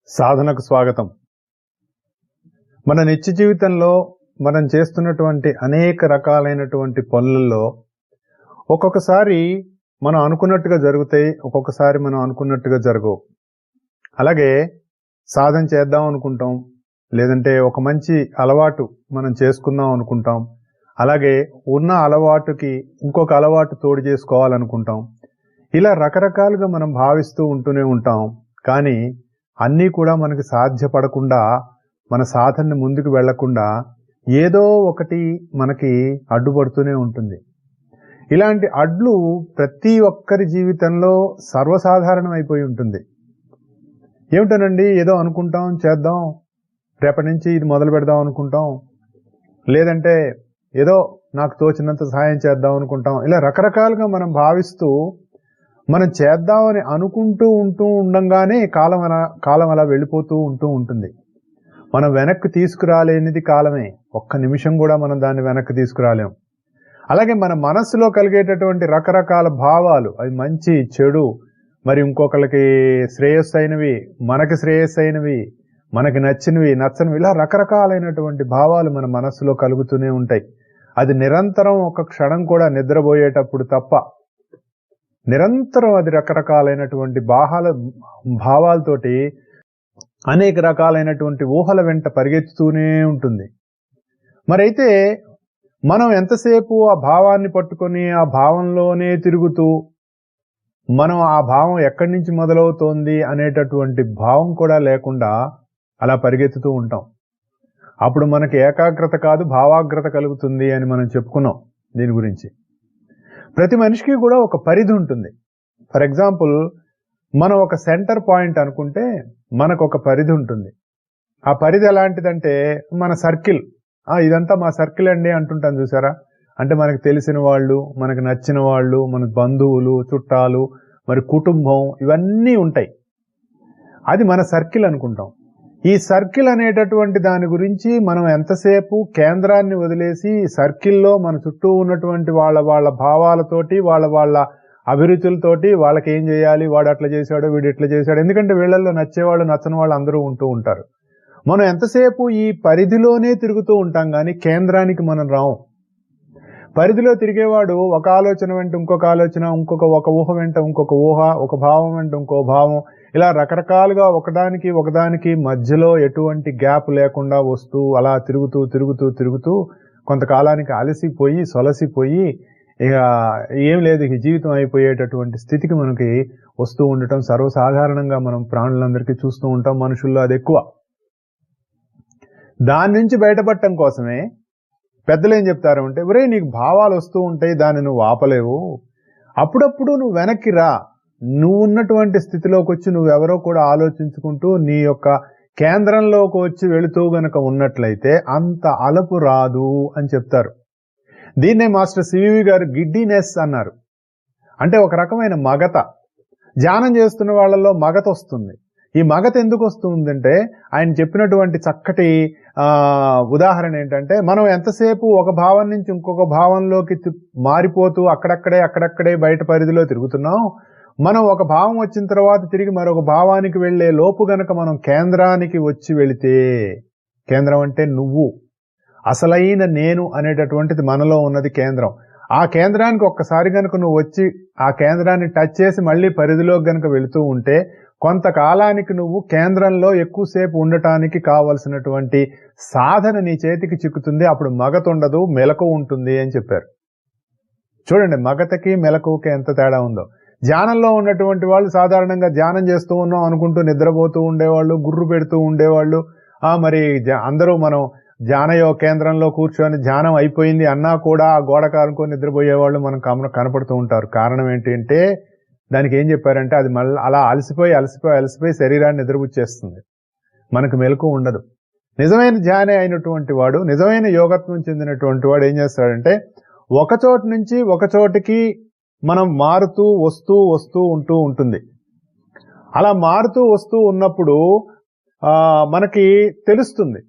సాధనకు స్వాగతం. మన నిత్య జీవితంలో మనం చేస్తున్నటువంటి అనేక రకాలైనటువంటి పనులలో ఒక్కొక్కసారి మనం అనుకున్నట్టుగా జరుగుతాయి, ఒక్కొక్కసారి మనం అనుకున్నట్టుగా జరగవు. అలాగే సాధన చేద్దాం అనుకుంటాం, లేదంటే ఒక మంచి అలవాటు మనం చేసుకుందాం అనుకుంటాం, అలాగే ఉన్న అలవాటుకి ఇంకొక అలవాటు తోడు చేసుకోవాలనుకుంటాం. ఇలా రకరకాలుగా మనం భావిస్తూ ఉంటూనే ఉంటాం. కానీ అన్నీ కూడా మనకి సాధ్యపడకుండా, మన సాధనని ముందుకు వెళ్లకుండా ఏదో ఒకటి మనకి అడ్డుపడుతూనే ఉంటుంది. ఇలాంటి అడ్లు ప్రతి ఒక్కరి జీవితంలో సర్వసాధారణం అయిపోయి ఉంటుంది. ఏమిటోనండి, ఏదో అనుకుంటాం, చేద్దాం, రేపటి నుంచి ఇది మొదలు పెడదాం అనుకుంటాం, లేదంటే ఏదో నాకు తోచినంత సహాయం చేద్దాం అనుకుంటాం. ఇలా రకరకాలుగా మనం భావిస్తూ మనం చేద్దామని అనుకుంటూ ఉండంగానే కాలం అలా వెళ్ళిపోతూ ఉంటుంది. మనం వెనక్కి తీసుకురాలేనిది కాలమే. ఒక్క నిమిషం కూడా మనం దాన్ని వెనక్కి తీసుకురాలేం. అలాగే మన మనస్సులో కలిగేటటువంటి రకరకాల భావాలు, అవి మంచి చెడు, మరి ఇంకొకరికి శ్రేయస్సు అయినవి, మనకి శ్రేయస్సు అయినవి, మనకి నచ్చినవి నచ్చనివి, ఇలా రకరకాలైనటువంటి భావాలు మన మనస్సులో కలుగుతూనే ఉంటాయి. అది నిరంతరం ఒక క్షణం కూడా నిద్రపోయేటప్పుడు తప్ప నిరంతరం అది రకరకాలైనటువంటి భావాలతోటి అనేక రకాలైనటువంటి ఊహల వెంట పరిగెత్తుతూనే ఉంటుంది. మరైతే మనం ఎంతసేపు ఆ భావాన్ని పట్టుకొని ఆ భావంలోనే తిరుగుతూ, మనం ఆ భావం ఎక్కడి నుంచి మొదలవుతోంది అనేటటువంటి భావం కూడా లేకుండా అలా పరిగెత్తుతూ ఉంటాం. అప్పుడు మనకి ఏకాగ్రత కాదు, భావాగ్రత కలుగుతుంది అని మనం చెప్పుకున్నాం. దీని గురించి ప్రతి మనిషికి కూడా ఒక పరిధి ఉంటుంది. ఫర్ ఎగ్జాంపుల్, మనం ఒక సెంటర్ పాయింట్ అనుకుంటే మనకు ఒక పరిధి ఉంటుంది. ఆ పరిధి ఎలాంటిదంటే మన సర్కిల్. ఇదంతా మా సర్కిల్ అండి అంటుంటాం, చూసారా? అంటే మనకు తెలిసిన వాళ్ళు, మనకు నచ్చిన వాళ్ళు, మన బంధువులు, చుట్టాలు, మరి కుటుంబం, ఇవన్నీ ఉంటాయి. అది మన సర్కిల్ అనుకుంటాం. ఈ సర్కిల్ అనేటటువంటి దాని గురించి మనం ఎంతసేపు కేంద్రాన్ని వదిలేసి సర్కిల్లో మన చుట్టూ ఉన్నటువంటి వాళ్ళ భావాలతోటి, వాళ్ళ అభిరుచులతోటి, వాళ్ళకి ఏం చేయాలి, వాడు అట్లా చేశాడు, వీడు ఇట్లా చేశాడు, ఎందుకంటే వీళ్ళల్లో నచ్చేవాళ్ళు నచ్చని వాళ్ళు అందరూ ఉంటూ ఉంటారు. మనం ఎంతసేపు ఈ పరిధిలోనే తిరుగుతూ ఉంటాం, కానీ కేంద్రానికి మనం రాము. పరిధిలో తిరిగేవాడు ఒక ఆలోచన వెంట ఇంకొక ఆలోచన, ఒక ఊహ వెంట ఇంకొక ఊహ, ఒక భావం వెంట ఇంకో భావం, ఇలా రకరకాలుగా ఒకదానికి మధ్యలో ఎటువంటి గ్యాప్ లేకుండా వస్తూ అలా తిరుగుతూ కొంతకాలానికి అలసిపోయి సొలసిపోయి ఇక ఏం లేదు, ఇక జీవితం అయిపోయేటటువంటి స్థితికి మనకి వస్తూ ఉండటం సర్వసాధారణంగా మనం ప్రాణులందరికీ చూస్తూ ఉంటాం. మనుషుల్లో అది ఎక్కువ. దాని నుంచి బయటపడటం కోసమే పెద్దలు ఏం చెప్తారు అంటే, ఒరే నీకు భావాలు వస్తూ ఉంటాయి, దాన్ని నువ్వు ఆపలేవు, అప్పుడప్పుడు నువ్వు వెనక్కి రా, నువ్వు ఉన్నటువంటి స్థితిలోకి వచ్చి నువ్వెవరో కూడా ఆలోచించుకుంటూ నీ యొక్క కేంద్రంలోకి వచ్చి వెళుతూ గనక ఉన్నట్లయితే అంత అలపు రాదు అని చెప్తారు. దీన్నే మాస్టర్ సివివి గారు గిడ్డినెస్ అన్నారు. అంటే ఒక రకమైన మగత. ధ్యానం చేస్తున్న వాళ్ళలో మగత వస్తుంది. ఈ మగత ఎందుకు వస్తుందంటే, ఆయన చెప్పినటువంటి చక్కటి ఉదాహరణ ఏంటంటే, మనం ఎంతసేపు ఒక భావం నుంచి ఇంకొక భావంలోకి మారిపోతూ అక్కడక్కడే బయట పరిధిలో తిరుగుతున్నాం. మనం ఒక భావం వచ్చిన తర్వాత తిరిగి మరొక భావానికి వెళ్లే లోపు గనక మనం కేంద్రానికి వచ్చి వెళితే, కేంద్రం అంటే నువ్వు, అసలైన నేను అనేటటువంటిది మనలో ఉన్నది కేంద్రం. ఆ కేంద్రానికి ఒక్కసారి గనక నువ్వు వచ్చి ఆ కేంద్రాన్ని టచ్ చేసి మళ్ళీ పరిధిలోకి గనక వెళుతూ ఉంటే, కొంతకాలానికి నువ్వు కేంద్రంలో ఎక్కువసేపు ఉండటానికి కావలసినటువంటి సాధన నీ చేతికి చిక్కుతుంది. అప్పుడు మగత ఉండదు, మెలకువ ఉంటుంది అని చెప్పారు. చూడండి, మగతకి మెలకువకి ఎంత తేడా ఉందో. ధ్యానంలో ఉన్నటువంటి వాళ్ళు సాధారణంగా ధ్యానం చేస్తూ ఉన్నాం అనుకుంటూ నిద్రపోతూ ఉండేవాళ్ళు, గుర్రు పెడుతూ ఉండేవాళ్ళు. మరి అందరూ మనం ధ్యానయో కేంద్రంలో కూర్చొని ధ్యానం అయిపోయింది అన్నా కూడా ఆ గోడ కానుకొని నిద్రపోయేవాళ్ళు మనం కనపడుతూ ఉంటారు. కారణం ఏంటి అంటే, దానికి ఏం చెప్పారంటే, అది మళ్ళీ అలా అలసిపోయి శరీరాన్ని నిద్రపుచ్చేస్తుంది, మనకు మెలకువ ఉండదు. నిజమైన ధ్యానే అయినటువంటి వాడు, నిజమైన యోగత్వం చెందినటువంటి వాడు ఏం చేస్తాడంటే, ఒక చోటు నుంచి ఒక చోటికి మనం మారుతూ వస్తూ ఉంటుంది. అలా మారుతూ వస్తూ ఉన్నప్పుడు మనకి తెలుస్తుంది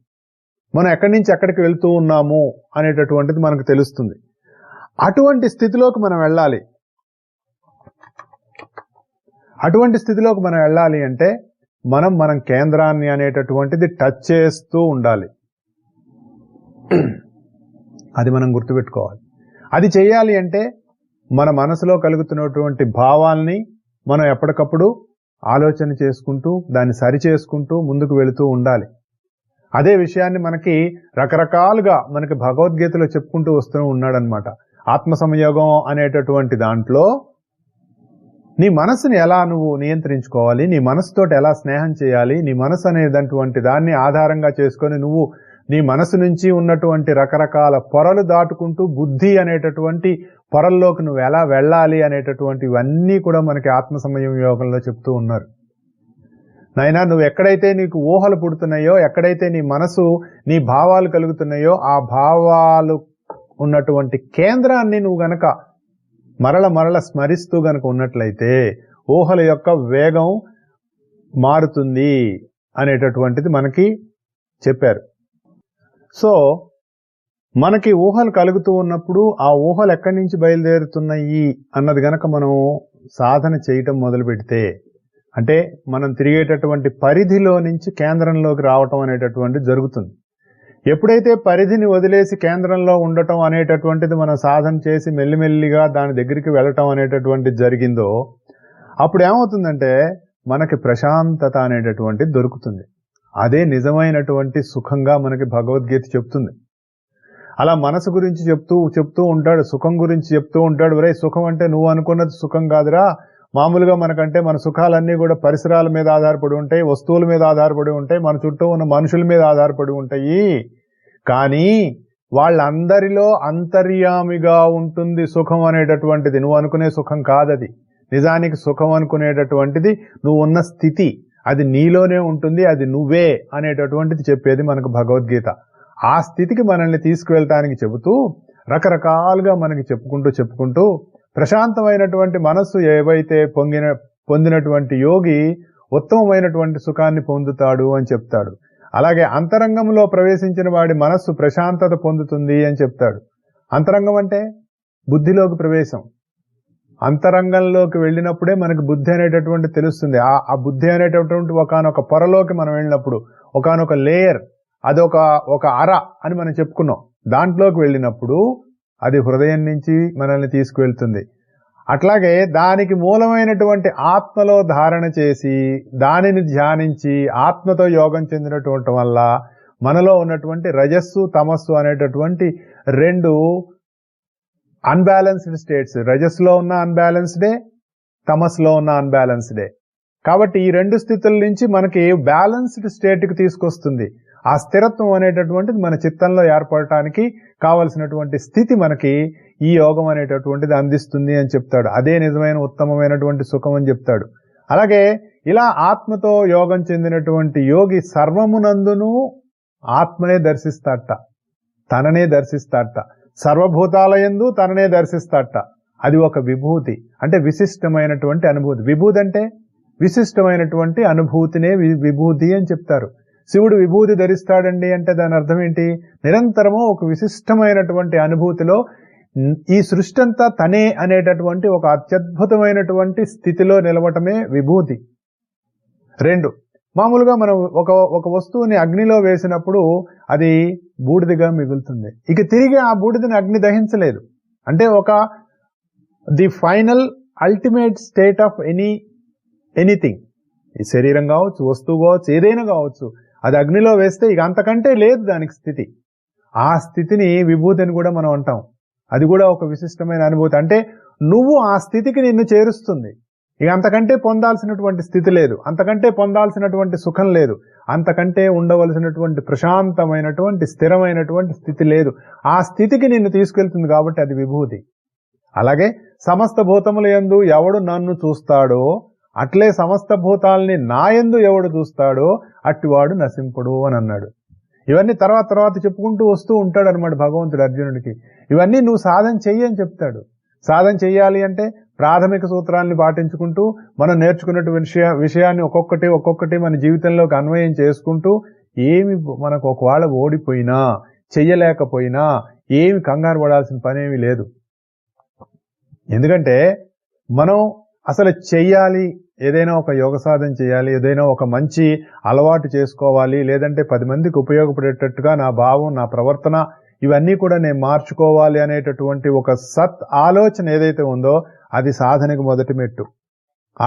మనం ఎక్కడి నుంచి ఎక్కడికి వెళ్తూ ఉన్నాము అనేటటువంటిది మనకు తెలుస్తుంది. అటువంటి స్థితిలోకి మనం వెళ్ళాలి. అటువంటి స్థితిలోకి మనం వెళ్ళాలి అంటే మనం కేంద్రాన్ని అనేటటువంటిది టచ్ చేస్తూ ఉండాలి. అది మనం గుర్తుపెట్టుకోవాలి. అది చేయాలి అంటే మన మనసులో కలుగుతున్నటువంటి భావాల్ని మనం ఎప్పటికప్పుడు ఆలోచన చేసుకుంటూ దాన్ని సరి చేసుకుంటూ ముందుకు వెళుతూ ఉండాలి. అదే విషయాన్ని మనకి రకరకాలుగా మనకి భగవద్గీతలో చెప్పుకుంటూ వస్తూ ఉన్నాడనమాట. ఆత్మ సంయోగం అనేటటువంటి దాంట్లో నీ మనసుని ఎలా నువ్వు నియంత్రించుకోవాలి, నీ మనసుతోటి ఎలా స్నేహం చేయాలి, నీ మనసు అనేటటువంటి దాన్ని ఆధారంగా చేసుకొని నువ్వు నీ మనసు నుంచి ఉన్నటువంటి రకరకాల పొరలు దాటుకుంటూ బుద్ధి అనేటటువంటి పొరల్లోకి నువ్వు ఎలా వెళ్ళాలి అనేటటువంటివన్నీ కూడా మనకి ఆత్మ సంయోగంలో చెప్తూ ఉన్నారు. నాయనా, నువ్వు ఎక్కడైతే నీకు ఊహలు పుడుతున్నాయో, ఎక్కడైతే నీ మనసు నీ భావాలు కలుగుతున్నాయో ఆ భావాలు ఉన్నటువంటి కేంద్రాన్ని నువ్వు గనక మరల స్మరిస్తూ గనక ఉన్నట్లయితే ఊహల యొక్క వేగం మారుతుంది అనేటటువంటిది మనకి చెప్పారు. సో మనకి ఊహలు కలుగుతూ ఉన్నప్పుడు ఆ ఊహలు ఎక్కడి నుంచి బయలుదేరుతున్నాయి అన్నది గనక మనం సాధన చేయటం మొదలు పెడితే, అంటే మనం తిరిగేటటువంటి పరిధిలో నుంచి కేంద్రంలోకి రావటం అనేటటువంటిది జరుగుతుంది. ఎప్పుడైతే పరిధిని వదిలేసి కేంద్రంలో ఉండటం అనేటటువంటిది మనం సాధన చేసి మెల్లిమెల్లిగా దాని దగ్గరికి వెళ్ళటం అనేటటువంటిది జరిగిందో అప్పుడు ఏమవుతుందంటే మనకి ప్రశాంతత అనేటటువంటిది దొరుకుతుంది. అదే నిజమైనటువంటి సుఖంగా మనకి భగవద్గీత చెప్తుంది. అలా మనసు గురించి చెప్తూ ఉంటాడు, సుఖం గురించి చెప్తూ ఉంటాడు. ఒరే, సుఖం అంటే నువ్వు అనుకున్నది సుఖం కాదురా. మామూలుగా మనకంటే మన సుఖాలన్నీ కూడా పరిసరాల మీద ఆధారపడి ఉంటాయి, వస్తువుల మీద ఆధారపడి ఉంటాయి, మన చుట్టూ ఉన్న మనుషుల మీద ఆధారపడి ఉంటాయి. కానీ వాళ్ళందరిలో అంతర్యామిగా ఉంటుంది సుఖం అనేటటువంటిది. నువ్వు అనుకునే సుఖం కాదది. నిజానికి సుఖం అనుకునేటటువంటిది నువ్వు ఉన్న స్థితి, అది నీలోనే ఉంటుంది, అది నువ్వే అనేటటువంటిది చెప్పేది మనకు భగవద్గీత. ఆ స్థితికి మనల్ని తీసుకువెళ్ళటానికి చెబుతూ రకరకాలుగా మనకి చెప్పుకుంటూ ప్రశాంతమైనటువంటి మనస్సు ఏవైతే పొందినటువంటి యోగి ఉత్తమమైనటువంటి సుఖాన్ని పొందుతాడు అని చెప్తాడు. అలాగే అంతరంగంలో ప్రవేశించిన వాడి మనస్సు ప్రశాంతత పొందుతుంది అని చెప్తాడు. అంతరంగం అంటే బుద్ధిలోకి ప్రవేశం. అంతరంగంలోకి వెళ్ళినప్పుడే మనకు బుద్ధి అనేటటువంటి తెలుస్తుంది. ఆ బుద్ధి అనేటటువంటి ఒకనొక పొరలోకి మనం వెళ్ళినప్పుడు, ఒకనొక లేయర్, అదొక అర అని మనం చెప్పుకున్నాం. దాంట్లోకి వెళ్ళినప్పుడు అది హృదయం నుంచి మనల్ని తీసుకువెళ్తుంది. అట్లాగే దానికి మూలమైనటువంటి ఆత్మలో ధారణ చేసి దానిని ధ్యానించి ఆత్మతో యోగం చెందినటువంటి వల్ల మనలో ఉన్నటువంటి రజస్సు తమస్సు అనేటటువంటి రెండు అన్బ్యాలెన్స్డ్ స్టేట్స్, రజస్సులో ఉన్న అన్బ్యాలెన్స్డే, తమస్సులో ఉన్న అన్బ్యాలెన్స్డే. కాబట్టి ఈ రెండు స్థితుల నుంచి మనకి బ్యాలెన్స్డ్ స్టేట్కి తీసుకొస్తుంది. ఆ స్థిరత్వం అనేటటువంటిది మన చిత్తంలో ఏర్పడటానికి కావలసినటువంటి స్థితి మనకి ఈ యోగం అనేటటువంటిది అందిస్తుంది అని చెప్తాడు. అదే నిజమైన ఉత్తమమైనటువంటి సుఖం అని చెప్తాడు. అలాగే ఇలా ఆత్మతో యోగం చెందినటువంటి యోగి సర్వమునందును ఆత్మనే దర్శిస్తాడట, తననే దర్శిస్తాడట, సర్వభూతాలయందు తననే దర్శిస్తాడట. అది ఒక విభూతి, అంటే విశిష్టమైనటువంటి అనుభూతి. విభూతి అంటే విశిష్టమైనటువంటి అనుభూతినే విభూతి అని చెప్తారు. శివుడు విభూతి ధరిస్తాడండి అంటే దాని అర్థం ఏంటి? నిరంతరము ఒక విశిష్టమైనటువంటి అనుభూతిలో ఈ సృష్టి అంతా తనే అనేటటువంటి ఒక అత్యద్భుతమైనటువంటి స్థితిలో నిలవటమే విభూతి. రెండు, మామూలుగా మనం ఒక వస్తువుని అగ్నిలో వేసినప్పుడు అది బూడిదగా మిగులుతుంది. ఇక తిరిగి ఆ బూడిదని అగ్ని దహించలేదు. అంటే the final ultimate state of anything, ఈ శరీరం కావచ్చు, వస్తువు కావచ్చు, ఏదైనా కావచ్చు, అది అగ్నిలో వేస్తే ఇక అంతకంటే లేదు దానికి స్థితి. ఆ స్థితిని విభూతి అని కూడా మనం అంటాం. అది కూడా ఒక విశిష్టమైన అనుభూతి. అంటే నువ్వు ఆ స్థితికి నిన్ను చేరుస్తుంది. ఇక అంతకంటే పొందాల్సినటువంటి స్థితి లేదు, అంతకంటే పొందాల్సినటువంటి సుఖం లేదు, అంతకంటే ఉండవలసినటువంటి ప్రశాంతమైనటువంటి స్థిరమైనటువంటి స్థితి లేదు. ఆ స్థితికి నిన్ను తీసుకెళ్తుంది కాబట్టి అది విభూతి. అలాగే సమస్త భూతముల యందు ఎవడు నన్ను చూస్తాడో అట్లే సమస్త భూతాల్ని నాయందు ఎవడు చూస్తాడో అట్టివాడు నశింపుడు అని అన్నాడు. ఇవన్నీ తర్వాత చెప్పుకుంటూ వస్తూ ఉంటాడు అనమాట భగవంతుడు అర్జునుడికి. ఇవన్నీ నువ్వు సాధన చెయ్యి అని చెప్తాడు. సాధన చెయ్యాలి అంటే ప్రాథమిక సూత్రాన్ని పాటించుకుంటూ మనం నేర్చుకున్నటువంటి విషయాన్ని ఒక్కొక్కటి మన జీవితంలోకి అన్వయం చేసుకుంటూ ఏమి మనకు ఒకవేళ ఓడిపోయినా చెయ్యలేకపోయినా ఏమి కంగారు పడాల్సిన పనేమి లేదు. ఎందుకంటే మనం అసలు చెయ్యాలి, ఏదైనా ఒక యోగ సాధన చేయాలి, ఏదైనా ఒక మంచి అలవాటు చేసుకోవాలి, లేదంటే 10 మందికి ఉపయోగపడేటట్టుగా నా భావం, నా ప్రవర్తన ఇవన్నీ కూడా నేను మార్చుకోవాలి అనేటటువంటి ఒక సత్ ఆలోచన ఏదైతే ఉందో అది సాధనకు మొదటి మెట్టు.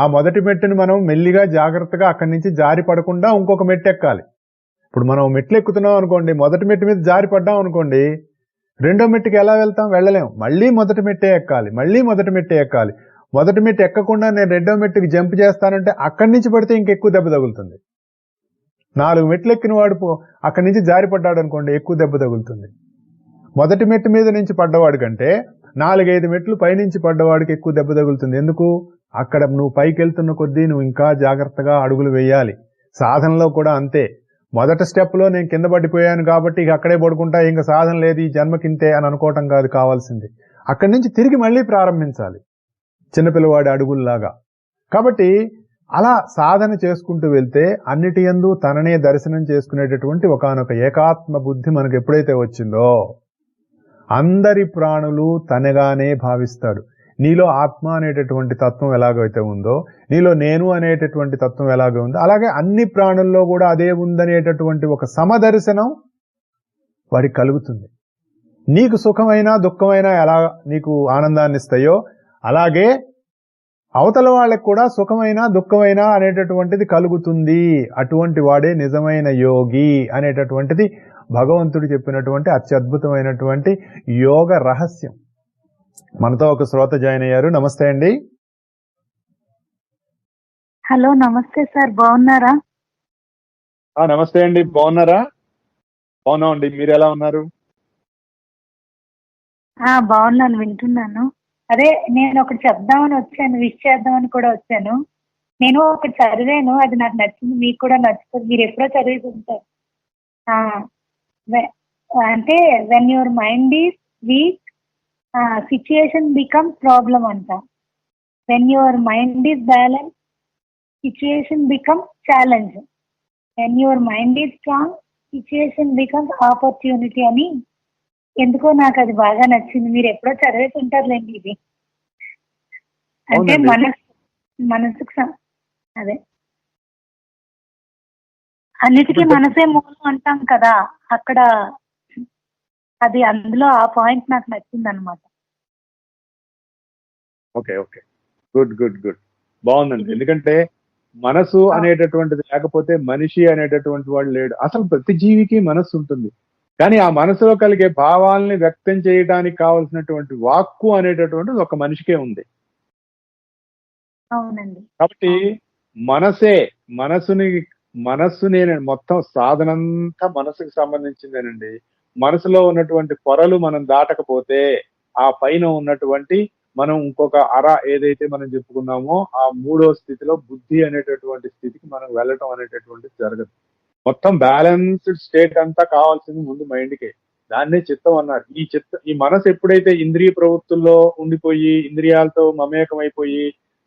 ఆ మొదటి మెట్టుని మనం మెల్లిగా జాగ్రత్తగా అక్కడి నుంచి జారి పడకుండా ఇంకొక మెట్టు ఎక్కాలి. ఇప్పుడు మనం మెట్లు ఎక్కుతున్నాం అనుకోండి, మొదటి మెట్టు మీద జారి పడ్డాం అనుకోండి, రెండో మెట్టుకి ఎలా వెళ్తాం? వెళ్ళలేం. మళ్ళీ మొదటి మెట్టే ఎక్కాలి, మళ్ళీ మొదటి మెట్టే ఎక్కాలి. మొదటి మెట్టు ఎక్కకుండా నేను రెండో మెట్టుకి జంప్ చేస్తానంటే అక్కడి నుంచి పడితే ఇంకెక్కువ దెబ్బ తగులుతుంది. 4 మెట్లు ఎక్కిన వాడు అక్కడి నుంచి జారి పడ్డాడు అనుకోండి, ఎక్కువ దెబ్బ తగులుతుంది. మొదటి మెట్టు మీద నుంచి పడ్డవాడి కంటే 4-5 మెట్లు పైనుంచి పడ్డవాడికి ఎక్కువ దెబ్బ తగులుతుంది. ఎందుకు? అక్కడ నువ్వు పైకి వెళ్తున్న కొద్దీ నువ్వు ఇంకా జాగ్రత్తగా అడుగులు వేయాలి. సాధనలో కూడా అంతే. మొదటి స్టెప్లో నేను కింద పడిపోయాను కాబట్టి ఇక అక్కడే పడుకుంటా, ఇంకా సాధన లేదు, ఈ జన్మకింతే అని అనుకోవటం కాదు కావాల్సింది. అక్కడి నుంచి తిరిగి మళ్ళీ ప్రారంభించాలి, చిన్నపిల్లవాడి అడుగుల్లాగా. కాబట్టి అలా సాధన చేసుకుంటూ వెళ్తే అన్నిటి యందు తననే దర్శనం చేసుకునేటటువంటి ఒకానొక ఏకాత్మ బుద్ధి మనకు ఎప్పుడైతే వచ్చిందో అందరి ప్రాణులు తనగానే భావిస్తాడు. నీలో ఆత్మ అనేటటువంటి తత్వం ఎలాగైతే ఉందో, నీలో నేను అనేటటువంటి తత్వం ఎలాగ ఉందో, అలాగే అన్ని ప్రాణుల్లో కూడా అదే ఉందనేటటువంటి ఒక సమదర్శనం వాడికి కలుగుతుంది. నీకు సుఖమైనా దుఃఖమైనా ఎలా నీకు ఆనందాన్ని ఇస్తాయో అలాగే అవతల వాళ్ళకి కూడా సుఖమైనా దుఃఖమైనా అనేటటువంటిది కలుగుతుంది. అటువంటి వాడే నిజమైన యోగి అనేటటువంటిది భగవంతుడు చెప్పినటువంటి అత్యద్భుతమైనటువంటి యోగ రహస్యం. మనతో ఒక శ్రోత జాయిన్ అయ్యారు. నమస్తే అండి. హలో, నమస్తే సార్, బాగున్నారా? నమస్తే అండి, బాగున్నారా? బాగున్నామండి, మీరు ఎలా ఉన్నారు? బాగున్నాను, వింటున్నాను. అదే నేను ఒకటి చెప్దామని వచ్చాను, విష్ చేద్దామని కూడా వచ్చాను. నేను ఒకటి చదివాను, అది నాకు నచ్చింది, మీకు కూడా నచ్చుతుంది. మీరు ఎప్పుడో చదివి ఉంటారు. అంటే when your mind is weak situation becomes problem అంట. When your mind is balance situation becomes challenge. When your mind is strong situation becomes opportunity అని. ఎందుకో నాకు అది బాగా నచ్చింది. మీరు ఎప్పుడో చదివేసి ఉంటారులేండి ఇది. అంటే మనసుకు అదే అన్నిటికీ మనసే మూలం అంటాం కదా, అక్కడ అది అందులో ఆ పాయింట్ నాకు నచ్చింది అనమాట. Okay okay, good good good, బాగుందండి. ఎందుకంటే మనసు అనేటటువంటిది లేకపోతే మనిషి అనేటటువంటి వాడు లేడు. అసలు ప్రతి జీవికి మనస్సు ఉంటుంది, కానీ ఆ మనసులో కలిగే భావాల్ని వ్యక్తం చేయడానికి కావలసినటువంటి వాక్కు అనేటటువంటిది ఒక మనిషికే ఉంది. అవునండి. కాబట్టి మనస్సుని మొత్తం సాధనంతా మనసుకు సంబంధించిందేనండి. మనసులో ఉన్నటువంటి పొరలు మనం దాటకపోతే ఆ పైన ఉన్నటువంటి మనం ఇంకొక ఏదైతే మనం చెప్పుకున్నామో ఆ 3వ స్థితిలో బుద్ధి అనేటటువంటి స్థితికి మనం వెళ్ళటం అనేటటువంటిది జరగదు. మొత్తం బ్యాలెన్స్డ్ స్టేట్ అంతా కావాల్సింది ముందు మైండ్కే. దాన్నే చిత్తం అన్నారు. ఈ మనసు ఎప్పుడైతే ఇంద్రియ ప్రవృత్తుల్లో ఉండిపోయి ఇంద్రియాలతో మమేకమైపోయి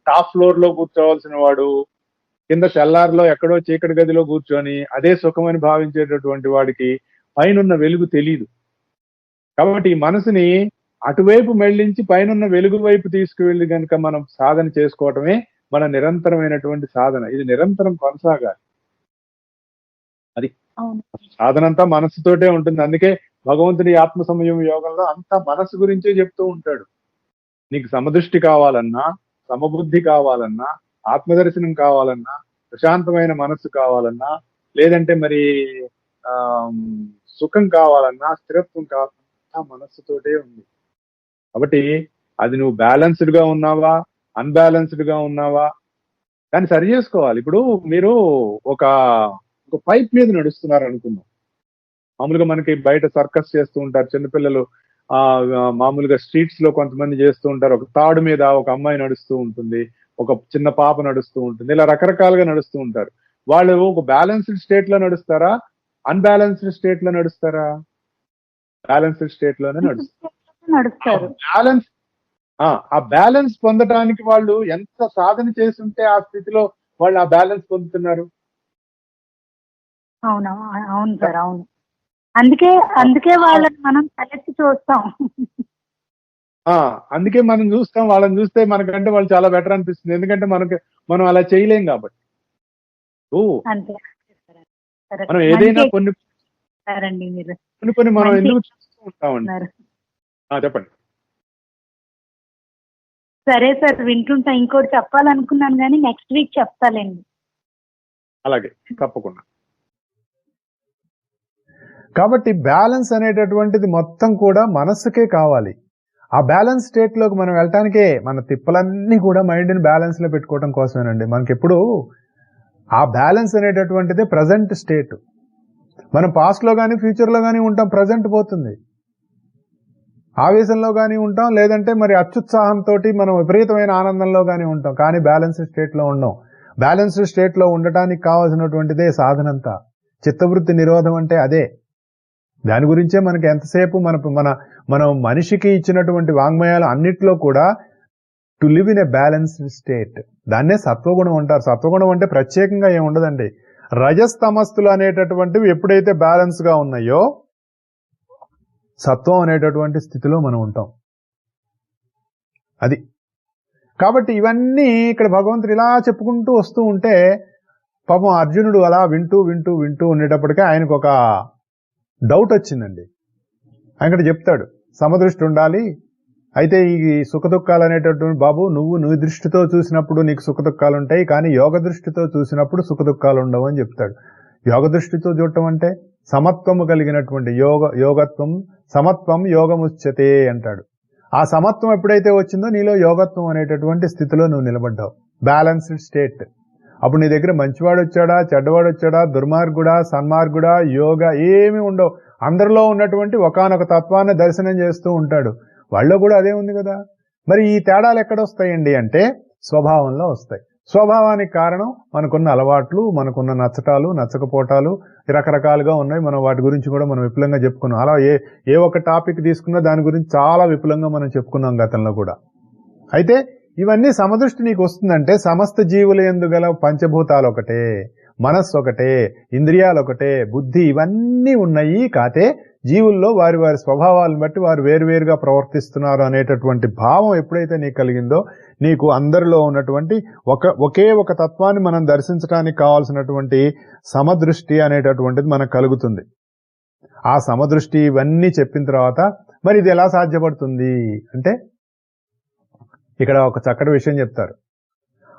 టాప్ ఫ్లోర్ లో కూర్చోవలసిన వాడు కింద సెల్లార్లో ఎక్కడో చీకటి గదిలో కూర్చొని అదే సుఖమని భావించేటటువంటి వాడికి పైనున్న వెలుగు తెలియదు. కాబట్టి ఈ మనసుని అటువైపు మళ్లించి పైనున్న వెలుగు వైపు తీసుకువెళ్ళి కనుక మనం సాధన చేసుకోవటమే మన నిరంతరమైనటువంటి సాధన. ఇది నిరంతరం కొనసాగాలి. అది సాధనంతా మనసుతోటే ఉంటుంది. అందుకే భగవంతుడి ఆత్మ సంయమ యోగంలో అంతా మనసు గురించే చెప్తూ ఉంటాడు. నీకు సమదృష్టి కావాలన్నా, సమబుద్ధి కావాలన్నా, ఆత్మదర్శనం కావాలన్నా, ప్రశాంతమైన మనస్సు కావాలన్నా, లేదంటే మరి సుఖం కావాలన్నా, స్థిరత్వం కావాలన్నా మనస్సుతోటే ఉంది. కాబట్టి అది నువ్వు బ్యాలెన్స్డ్ గా ఉన్నావా, అన్బ్యాలెన్స్డ్ గా ఉన్నావా దాన్ని సరి చేసుకోవాలి. ఇప్పుడు మీరు ఒక పైప్ మీద నడుస్తున్నారు అనుకుందాం. మామూలుగా మనకి బయట సర్కస్ చేస్తూ ఉంటారు చిన్నపిల్లలు. మామూలుగా స్ట్రీట్స్ లో కొంతమంది చేస్తూ ఉంటారు. ఒక తాడు మీద ఒక అమ్మాయి నడుస్తూ ఉంటుంది, ఒక చిన్న పాప నడుస్తూ ఉంటుంది, ఇలా రకరకాలుగా నడుస్తూ ఉంటారు. వాళ్ళు ఒక బ్యాలెన్స్డ్ స్టేట్ లో నడుస్తారా, అన్బ్యాలెన్స్డ్ స్టేట్ లో నడుస్తారా? బ్యాలెన్స్డ్ స్టేట్ లోనే నడుస్తారు. ఆ బ్యాలెన్స్ పొందడానికి వాళ్ళు ఎంత సాధన చేస్తుంటే ఆ స్థితిలో వాళ్ళు ఆ బ్యాలెన్స్ పొందుతున్నారు. అవును సార్, అవును. అందుకే వాళ్ళని మనం తలెత్తి చూస్తాం. అందుకే మనం చూస్తాం, వాళ్ళని చూస్తే మనకంటే వాళ్ళు చాలా బెటర్ అనిపిస్తుంది. ఎందుకంటే మనం అలా చేయలేం కాబట్టి. మనం ఏదైనా కొన్ని మనం ఎందుకు చూస్తూ ఉంటామండి. చెప్పండి. సరే సార్, వింటుంటా. ఇంకోటి చెప్పాలనుకున్నాను కానీ నెక్స్ట్ వీక్ చెప్తాలేండి. అలాగే, తప్పకుండా. కాబట్టి బ్యాలెన్స్ అనేటటువంటిది మొత్తం కూడా మనస్సుకే కావాలి. ఆ బ్యాలెన్స్ స్టేట్ లోకి మనం వెళ్ళటానికే మన తిప్పలన్నీ కూడా మైండ్ని బ్యాలెన్స్ లో పెట్టుకోవడం కోసమేనండి. మనకెప్పుడు ఆ బ్యాలెన్స్ అనేటటువంటిది ప్రజెంట్ స్టేట్. మనం పాస్ట్ లో కానీ ఫ్యూచర్ లో కానీ ఉంటాం, ప్రజెంట్ పోతుంది. ఆవేశంలో కానీ ఉంటాం, లేదంటే మరి అత్యుత్సాహంతో మనం విపరీతమైన ఆనందంలో కానీ ఉంటాం, కానీ బ్యాలెన్స్డ్ స్టేట్ లో ఉండం. బ్యాలెన్స్డ్ స్టేట్ లో ఉండటానికి కావాల్సినటువంటిదే సాధనంతా. చిత్తవృత్తి నిరోధం అంటే అదే. దాని గురించే మనకి ఎంతసేపు మనం మనిషికి ఇచ్చినటువంటి వాంగ్మయాలు అన్నిట్లో కూడా to live in a balanced state. దాన్నే సత్వగుణం అంటారు. సత్వగుణం అంటే ప్రత్యేకంగా ఏమి ఉండదండి. రజస్తమస్తులు అనేటటువంటివి ఎప్పుడైతే బ్యాలెన్స్ గా ఉన్నాయో సత్వం అనేటటువంటి స్థితిలో మనం ఉంటాం. అది కాబట్టి ఇవన్నీ ఇక్కడ భగవంతుడు ఇలా చెప్పుకుంటూ వస్తూ ఉంటే పాపం అర్జునుడు అలా వింటూ వింటూ వింటూ ఉండేటప్పటికే ఆయనకు ఒక డౌట్ వచ్చిందండి. ఆయన చెప్తాడు, సమదృష్టి ఉండాలి. అయితే ఈ సుఖదుఖాలు అనేటటువంటి బాబు, నీ దృష్టితో చూసినప్పుడు నీకు సుఖదుఖాలు ఉంటాయి, కానీ యోగ దృష్టితో చూసినప్పుడు సుఖదుఖాలు ఉండవు అని చెప్తాడు. యోగ దృష్టితో చూడటం అంటే సమత్వము కలిగినటువంటి యోగత్వం, సమత్వం యోగముచ్యతే అంటాడు. ఆ సమత్వం ఎప్పుడైతే వచ్చిందో నీలో యోగత్వం అనేటటువంటి స్థితిలో నువ్వు నిలబడ్డావు, బ్యాలెన్స్డ్ స్టేట్. అప్పుడు నీ దగ్గర మంచివాడు వచ్చాడా, చెడ్డవాడు వచ్చాడా, దుర్మార్గుడా, సన్మార్గుడా, యోగ ఏమీ ఉండవు. అందరిలో ఉన్నటువంటి ఒకానొక తత్వాన్ని దర్శనం చేస్తూ ఉంటాడు. వాళ్ళలో కూడా అదే ఉంది కదా. మరి ఈ తేడాలు ఎక్కడొస్తాయండి అంటే స్వభావంలో వస్తాయి. స్వభావానికి కారణం మనకున్న అలవాట్లు, మనకున్న నచ్చటాలు, నచ్చకపోవటాలు రకరకాలుగా ఉన్నాయి. మనం వాటి గురించి కూడా మనం విపులంగా చెప్పుకున్నాం. అలా ఏ ఒక్క టాపిక్ తీసుకున్నా దాని గురించి చాలా విపులంగా మనం చెప్పుకున్నాం గతంలో కూడా. అయితే ఇవన్నీ సమదృష్టి నీకు వస్తుందంటే సమస్త జీవుల యందు గల పంచభూతాలు ఒకటే, మనస్సు ఒకటే, ఇంద్రియాలు ఒకటే, బుద్ధి ఇవన్నీ ఉన్నాయి. కాతే జీవుల్లో వారి వారి స్వభావాలను బట్టి వారు వేరువేరుగా ప్రవర్తిస్తున్నారు అనేటటువంటి భావం ఎప్పుడైతే నీకు కలిగిందో నీకు అందరిలో ఉన్నటువంటి ఒకే ఒక తత్వాన్ని మనం దర్శించడానికి కావాల్సినటువంటి సమదృష్టి అనేటటువంటిది మనకు కలుగుతుంది. ఆ సమదృష్టి ఇవన్నీ చెప్పిన తర్వాత మరి ఇది ఎలా సాధ్యపడుతుంది అంటే ఇక్కడ ఒక చక్కటి విషయం చెప్తారు.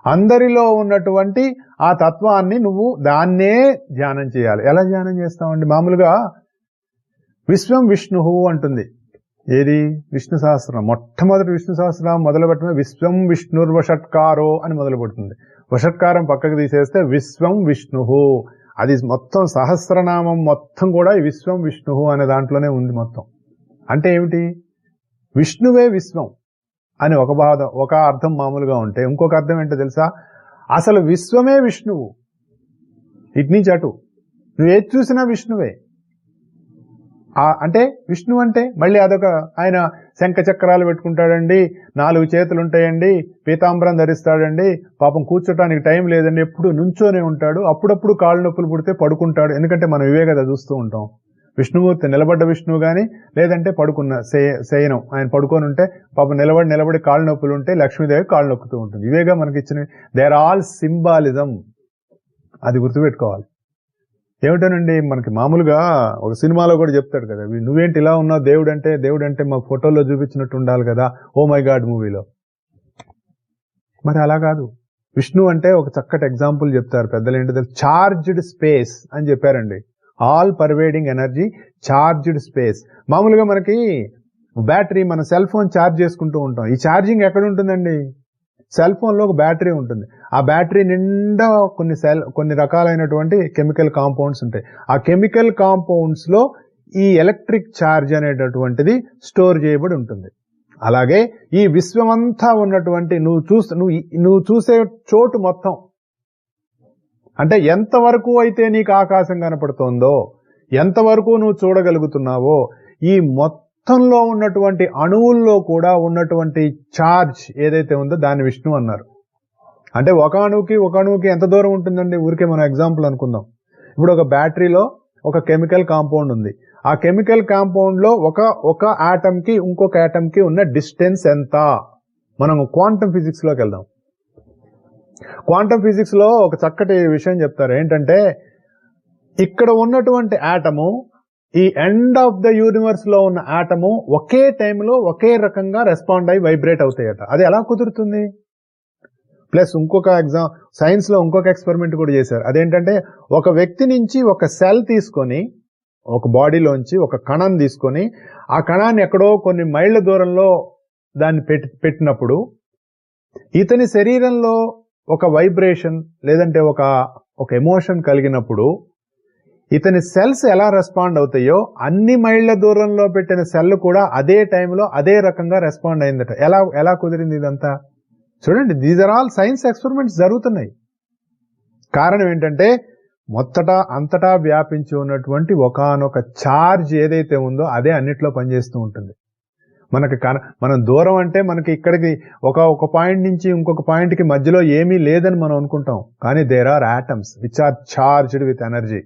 అందరిలో ఉన్నటువంటి ఆ తత్వాన్ని నువ్వు దాన్నే ధ్యానం చేయాలి. ఎలా ధ్యానం చేస్తామండి? మామూలుగా విశ్వం విష్ణువు అంటుంది. ఏది? విష్ణు సహస్రం. మొట్టమొదటి విష్ణు సహస్రం మొదలు పెట్టమే విశ్వం విష్ణుర్వషట్కారో అని మొదలు పెడుతుంది. వషట్కారం పక్కకు తీసేస్తే విశ్వం విష్ణువు. అది మొత్తం సహస్రనామం మొత్తం కూడా ఈ విశ్వం విష్ణువు అనే దాంట్లోనే ఉంది మొత్తం. అంటే ఏమిటి? విష్ణువే విశ్వం అని ఒక అర్థం మామూలుగా ఉంటే, ఇంకొక అర్థం ఏంటో తెలుసా? అసలు విశ్వమే విష్ణువు. ఇటు నుంచి అటు నువ్వు ఏది చూసినా విష్ణువే. అంటే విష్ణు అంటే మళ్ళీ అదొక ఆయన శంఖ చక్రాలు పెట్టుకుంటాడండి, 4 చేతులు ఉంటాయండి, పీతాంబరం ధరిస్తాడండి, పాపం కూర్చోటానికి టైం లేదండి, ఎప్పుడు నుంచోనే ఉంటాడు, అప్పుడప్పుడు కాళ్ళు నొప్పులు పుడితే పడుకుంటాడు. ఎందుకంటే మనం ఇవే కదా చూస్తూ ఉంటాం. విష్ణుమూర్తి నిలబడ్డ విష్ణువు గాని లేదంటే పడుకున్న శయనం, ఆయన పడుకొని ఉంటే పాపం నిలబడి కాళ్ళు నొప్పులు ఉంటే లక్ష్మీదేవి కాళ్ళు నొక్కుతూ ఉంటుంది. ఇవేగా మనకి ఇచ్చినవి. They are all symbolism. అది గుర్తుపెట్టుకోవాలి. ఏమిటోనండి మనకి మామూలుగా ఒక సినిమాలో కూడా చెప్తాడు కదా, నువ్వేంటి ఇలా ఉన్నావు, దేవుడు అంటే మా ఫోటోలో చూపించినట్టు ఉండాలి కదా ఓ మై గాడ్ మూవీలో. మరి అలా కాదు. విష్ణు అంటే ఒక చక్కటి ఎగ్జాంపుల్ చెప్తారు పెద్దలు. ఏంటి? చార్జ్డ్ స్పేస్ అని చెప్పారండి. All pervading energy, charged space. మామూలుగా మనకి బ్యాటరీ, మన సెల్ ఫోన్ ఛార్జ్ చేసుకుంటూ ఉంటాం. ఈ ఛార్జింగ్ ఎక్కడ ఉంటుందండి? సెల్ ఫోన్ లో ఒక బ్యాటరీ ఉంటుంది. ఆ బ్యాటరీ నిండా కొన్ని రకాలైనటువంటి కెమికల్ కాంపౌండ్స్ ఉంటాయి. ఆ కెమికల్ కాంపౌండ్స్ లో ఈ ఎలక్ట్రిక్ ఛార్జ్ అనేటటువంటిది స్టోర్ చేయబడి ఉంటుంది. అలాగే ఈ విశ్వమంతా ఉన్నటువంటి నువ్వు చూసే చోటు మొత్తం, అంటే ఎంతవరకు అయితే నీకు ఆకాశం కనపడుతోందో, ఎంతవరకు నువ్వు చూడగలుగుతున్నావో, ఈ మొత్తంలో ఉన్నటువంటి అణువుల్లో కూడా ఉన్నటువంటి ఛార్జ్ ఏదైతే ఉందో దాన్ని విష్ణు అన్నారు. అంటే ఒక అణువుకి ఎంత దూరం ఉంటుందండి? ఊరికే మనం ఎగ్జాంపుల్ అనుకుందాం. ఇప్పుడు ఒక బ్యాటరీలో ఒక కెమికల్ కాంపౌండ్ ఉంది. ఆ కెమికల్ కాంపౌండ్ లో ఒక ఆటమ్ కి ఇంకొక ఆటమ్ కి ఉన్న డిస్టెన్స్ ఎంత? మనం క్వాంటమ్ ఫిజిక్స్ లోకి వెళ్దాం. క్వాంటమ్ ఫిజిక్స్ లో ఒక చక్కటి విషయం చెప్తారు. ఏంటంటే ఇక్కడ ఉన్నటువంటి ఆటము ఈ ఎండ్ ఆఫ్ ద యూనివర్స్ లో ఉన్న ఆటము ఒకే టైంలో ఒకే రకంగా రెస్పాండ్ అయ్యి వైబ్రేట్ అవుతాయట. అది ఎలా కుదురుతుంది? ప్లస్ ఇంకొక సైన్స్ లో ఇంకొక ఎక్స్పెరిమెంట్ కూడా చేశారు. అదేంటంటే ఒక వ్యక్తి నుంచి ఒక సెల్ తీసుకొని, ఒక బాడీలోంచి ఒక కణం తీసుకొని, ఆ కణాన్ని ఎక్కడో కొన్ని మైళ్ళ దూరంలో దాన్ని పెట్టినప్పుడు ఇతని శరీరంలో ఒక వైబ్రేషన్ లేదంటే ఒక ఎమోషన్ కలిగినప్పుడు ఇతని సెల్స్ ఎలా రెస్పాండ్ అవుతాయో అన్ని మైళ్ళ దూరంలో పెట్టిన సెల్ కూడా అదే టైంలో అదే రకంగా రెస్పాండ్ అయిందట. ఎలా కుదిరింది ఇదంతా? చూడండి, these are all science experiments జరుగుతున్నాయి. కారణం ఏంటంటే అంతటా వ్యాపించి ఉన్నటువంటి ఒకానొక ఛార్జ్ ఏదైతే ఉందో అదే అన్నిట్లో పనిచేస్తూ ఉంటుంది. మనం దూరం అంటే మనకి ఇక్కడికి ఒక పాయింట్ నుంచి ఇంకొక పాయింట్ కి మధ్యలో ఏమీ లేదని మనం అనుకుంటాం. కానీ there are atoms which are charged with energy.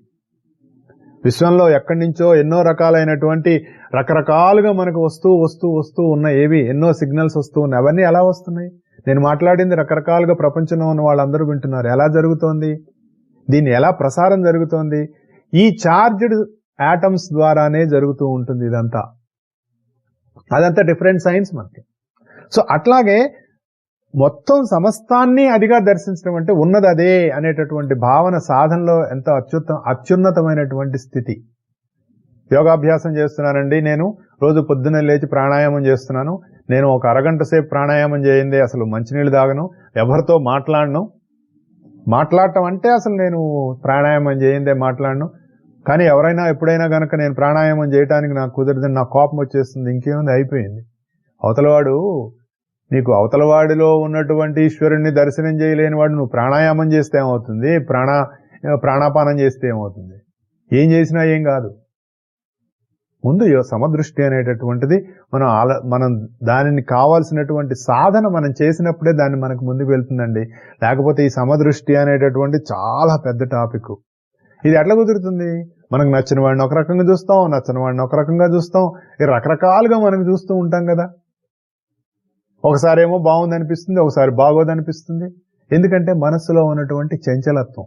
విశ్వంలో ఎక్కడి నుంచో ఎన్నో రకాలైనటువంటి రకరకాలుగా మనకు వస్తూ ఉన్న ఎన్నో సిగ్నల్స్ వస్తూ ఉన్నాయి. అవన్నీ ఎలా వస్తున్నాయి? నేను మాట్లాడింది రకరకాలుగా ప్రపంచంలో ఉన్న వాళ్ళందరూ వింటున్నారు. ఎలా జరుగుతోంది? దీన్ని ఎలా ప్రసారం జరుగుతోంది? ఈ చార్జ్డ్ ఆటమ్స్ ద్వారానే జరుగుతూ ఉంటుంది ఇదంతా. అదంతా డిఫరెంట్ సైన్స్ మనకి. సో అట్లాగే మొత్తం సమస్తాన్ని అదిగా దర్శించడం అంటే ఉన్నది అదే అనేటటువంటి భావన సాధనలో ఎంతో అత్యున్నతమైనటువంటి స్థితి. యోగాభ్యాసం చేస్తున్నానండి, నేను రోజు పొద్దున్నే లేచి ప్రాణాయామం చేస్తున్నాను, నేను ఒక అరగంట సేపు ప్రాణాయామం చేయిందే అసలు మంచినీళ్ళు తాగను, ఎవరితో మాట్లాడటం అంటే అసలు నేను ప్రాణాయామం చేయిందే మాట్లాడను. కానీ ఎవరైనా ఎప్పుడైనా గనక నేను ప్రాణాయామం చేయడానికి నాకు కుదరదని నాకు కోపం వచ్చేస్తుంది. ఇంకేముంది, అయిపోయింది. అవతలవాడిలో ఉన్నటువంటి ఈశ్వరుణ్ణి దర్శనం చేయలేని వాడు నువ్వు ప్రాణాయామం చేస్తే ఏమవుతుంది, ప్రాణాపానం చేస్తే ఏమవుతుంది? ఏం చేసినా ఏం కాదు. ముందు సమదృష్టి అనేటటువంటిది మనం దానిని కావాల్సినటువంటి సాధన మనం చేసినప్పుడే దాన్ని మనకు ముందుకు వెళ్తుందండి. లేకపోతే ఈ సమదృష్టి అనేటటువంటి చాలా పెద్ద టాపిక్. ఇది ఎట్లా కుదురుతుంది? మనకు నచ్చిన వాడిని ఒక రకంగా చూస్తాం, నచ్చని వాడిని ఒక రకంగా చూస్తాం, రకరకాలుగా మనం చూస్తూ ఉంటాం కదా. ఒకసారి ఏమో బాగుంది అనిపిస్తుంది, ఒకసారి బాగోదు అనిపిస్తుంది. ఎందుకంటే మనస్సులో ఉన్నటువంటి చంచలత్వం.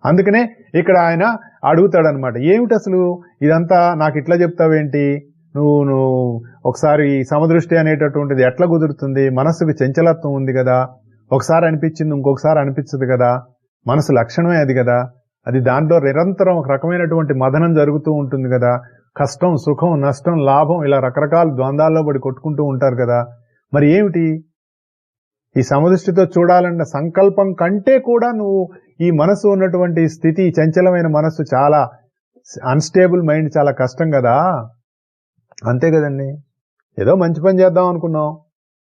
అందుకనే ఇక్కడ ఆయన అడుగుతాడనమాట, ఏమిటి అసలు ఇదంతా నాకు ఇట్లా చెప్తావేంటి నువ్వు ఒకసారి సమదృష్టి అనేటటువంటిది ఎట్లా కుదురుతుంది? మనస్సుకు చంచలత్వం ఉంది కదా, ఒకసారి అనిపించింది ఇంకొకసారి అనిపించదు కదా, మనసు లక్షణమే అది కదా, అది దాంట్లో నిరంతరం ఒక రకమైనటువంటి మదనం జరుగుతూ ఉంటుంది కదా, కష్టం సుఖం నష్టం లాభం ఇలా రకరకాల ద్వంద్వాల్లో పడి కొట్టుకుంటూ ఉంటారు కదా. మరి ఏమిటి ఈ సమదృష్టితో చూడాలన్న సంకల్పం కంటే కూడా నువ్వు ఈ మనసు ఉన్నటువంటి స్థితి, చంచలమైన మనస్సు, చాలా అన్స్టేబుల్ మైండ్, చాలా కష్టం కదా. అంతే కదండి. ఏదో మంచి పని చేద్దాం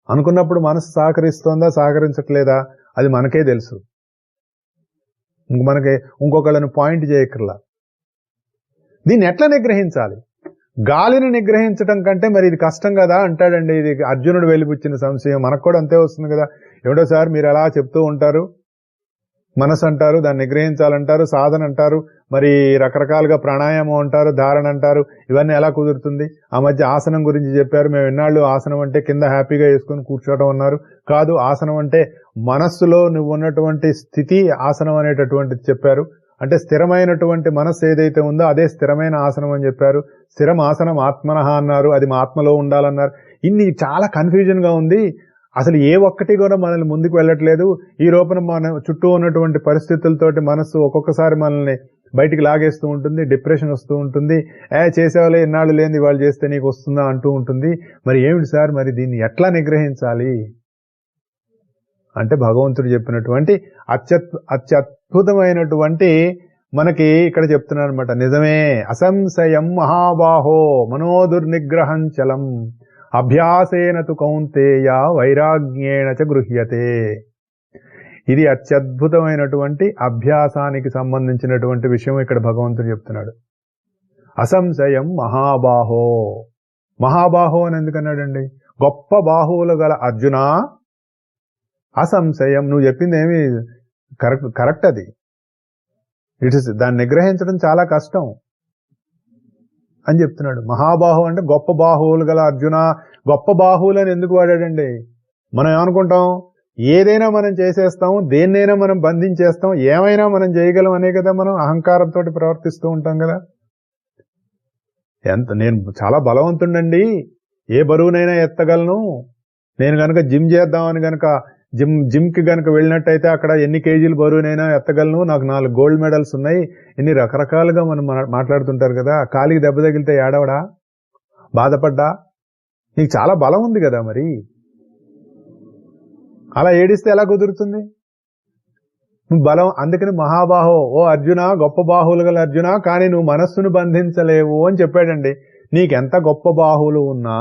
అనుకున్నప్పుడు మనసు సహకరిస్తోందా సహకరించట్లేదా అది మనకే తెలుసు. మనకి ఇంకొకళ్ళని పాయింట్ చేయక్కర్లా. దీన్ని ఎట్లా నిగ్రహించాలి? గాలిని నిగ్రహించడం కంటే మరి ఇది కష్టం కదా అంటాడండి. ఇది అర్జునుడు వెలిపుచ్చిన సంశయం. మనకు కూడా అంతే వస్తుంది కదా. ఎవడో సార్ మీరు అలా చెప్తూ ఉంటారు, మనసు అంటారు, దాన్ని నిగ్రహించాలంటారు, సాధన అంటారు, మరి రకరకాలుగా ప్రాణాయామం అంటారు, ధారణ అంటారు, ఇవన్నీ ఎలా కుదురుతుంది? ఆ మధ్య ఆసనం గురించి చెప్పారు. మేము ఎన్నాళ్ళు ఆసనం అంటే కింద హ్యాపీగా వేసుకొని కూర్చోవడం అన్నారు. కాదు, ఆసనం అంటే మనస్సులో నువ్వు ఉన్నటువంటి స్థితి ఆసనం అనేటటువంటిది చెప్పారు. అంటే స్థిరమైనటువంటి మనస్సు ఏదైతే ఉందో అదే స్థిరమైన ఆసనం అని చెప్పారు. స్థిరం ఆసనం ఆత్మనః అన్నారు, అది మా ఆత్మలో ఉండాలన్నారు. ఇన్ని చాలా కన్ఫ్యూజన్ గా ఉంది. అసలు ఏ ఒక్కటి కూడా మనల్ని ముందుకు వెళ్ళట్లేదు. ఈ రూపం మన చుట్టూ ఉన్నటువంటి పరిస్థితులతోటి మనస్సు ఒక్కొక్కసారి మనల్ని బయటికి లాగేస్తూ ఉంటుంది, డిప్రెషన్ వస్తూ ఉంటుంది. చేసేవాళ్ళే ఎన్నాళ్ళు లేని వాళ్ళు చేస్తే నీకు వస్తుందా అంటూ ఉంటుంది. మరి ఏమిటి సార్, మరి దీన్ని ఎట్లా నిగ్రహించాలి అంటే భగవంతుడు చెప్పినటువంటి అత్యద్భుతమైనటువంటి మనకి ఇక్కడ చెప్తున్నారు అనమాట. నిజమే, అసంశయం మహాబాహో మనోదుర్నిగ్రహం చలం అభ్యాసేన తు కౌంతేయ వైరాగ్యేణ చ గృహ్యతే. ఇది అత్యద్భుతమైనటువంటి అభ్యాసానికి సంబంధించినటువంటి విషయం ఇక్కడ భగవంతుడు చెప్తున్నాడు. అసంశయం మహాబాహో. మహాబాహో అని ఎందుకన్నాడండి? గొప్ప బాహువులు గల అర్జున, అసంశయం, నువ్వు చెప్పింది ఏమి కరెక్ట్ అది. దాన్ని నిగ్రహించడం చాలా కష్టం. అని చెప్తున్నాడు. మహాబాహు అంటే గొప్ప బాహువులు గల అర్జున. గొప్ప బాహువులు అని ఎందుకు వాడాడండి? మనం ఏమనుకుంటాం, ఏదైనా మనం చేసేస్తాం, దేన్నైనా మనం బంధించేస్తాం, ఏమైనా మనం చేయగలం అనే కదా మనం అహంకారంతో ప్రవర్తిస్తూ ఉంటాం కదా. నేను చాలా బలవంతుండండి, ఏ బరువునైనా ఎత్తగలను, నేను గనక జిమ్ చేద్దామని గనక జిమ్కి గనక వెళ్ళినట్టయితే అక్కడ ఎన్ని కేజీలు బరువునైనా ఎత్తగలను, నాకు 4 గోల్డ్ మెడల్స్ ఉన్నాయి, ఇన్ని రకరకాలుగా మనం మాట్లాడుతుంటారు కదా. కాలికి దెబ్బ తగిలితే ఏడవడా, బాధపడ్డా? నీకు చాలా బలం ఉంది కదా, మరి అలా ఏడిస్తే ఎలా కుదురుతుంది? బలం. అందుకని మహాబాహో, ఓ అర్జున, గొప్ప బాహువులు గల అర్జున, కానీ నువ్వు మనస్సును బంధించలేవు అని చెప్పాడండి. నీకెంత గొప్ప బాహువులు ఉన్నా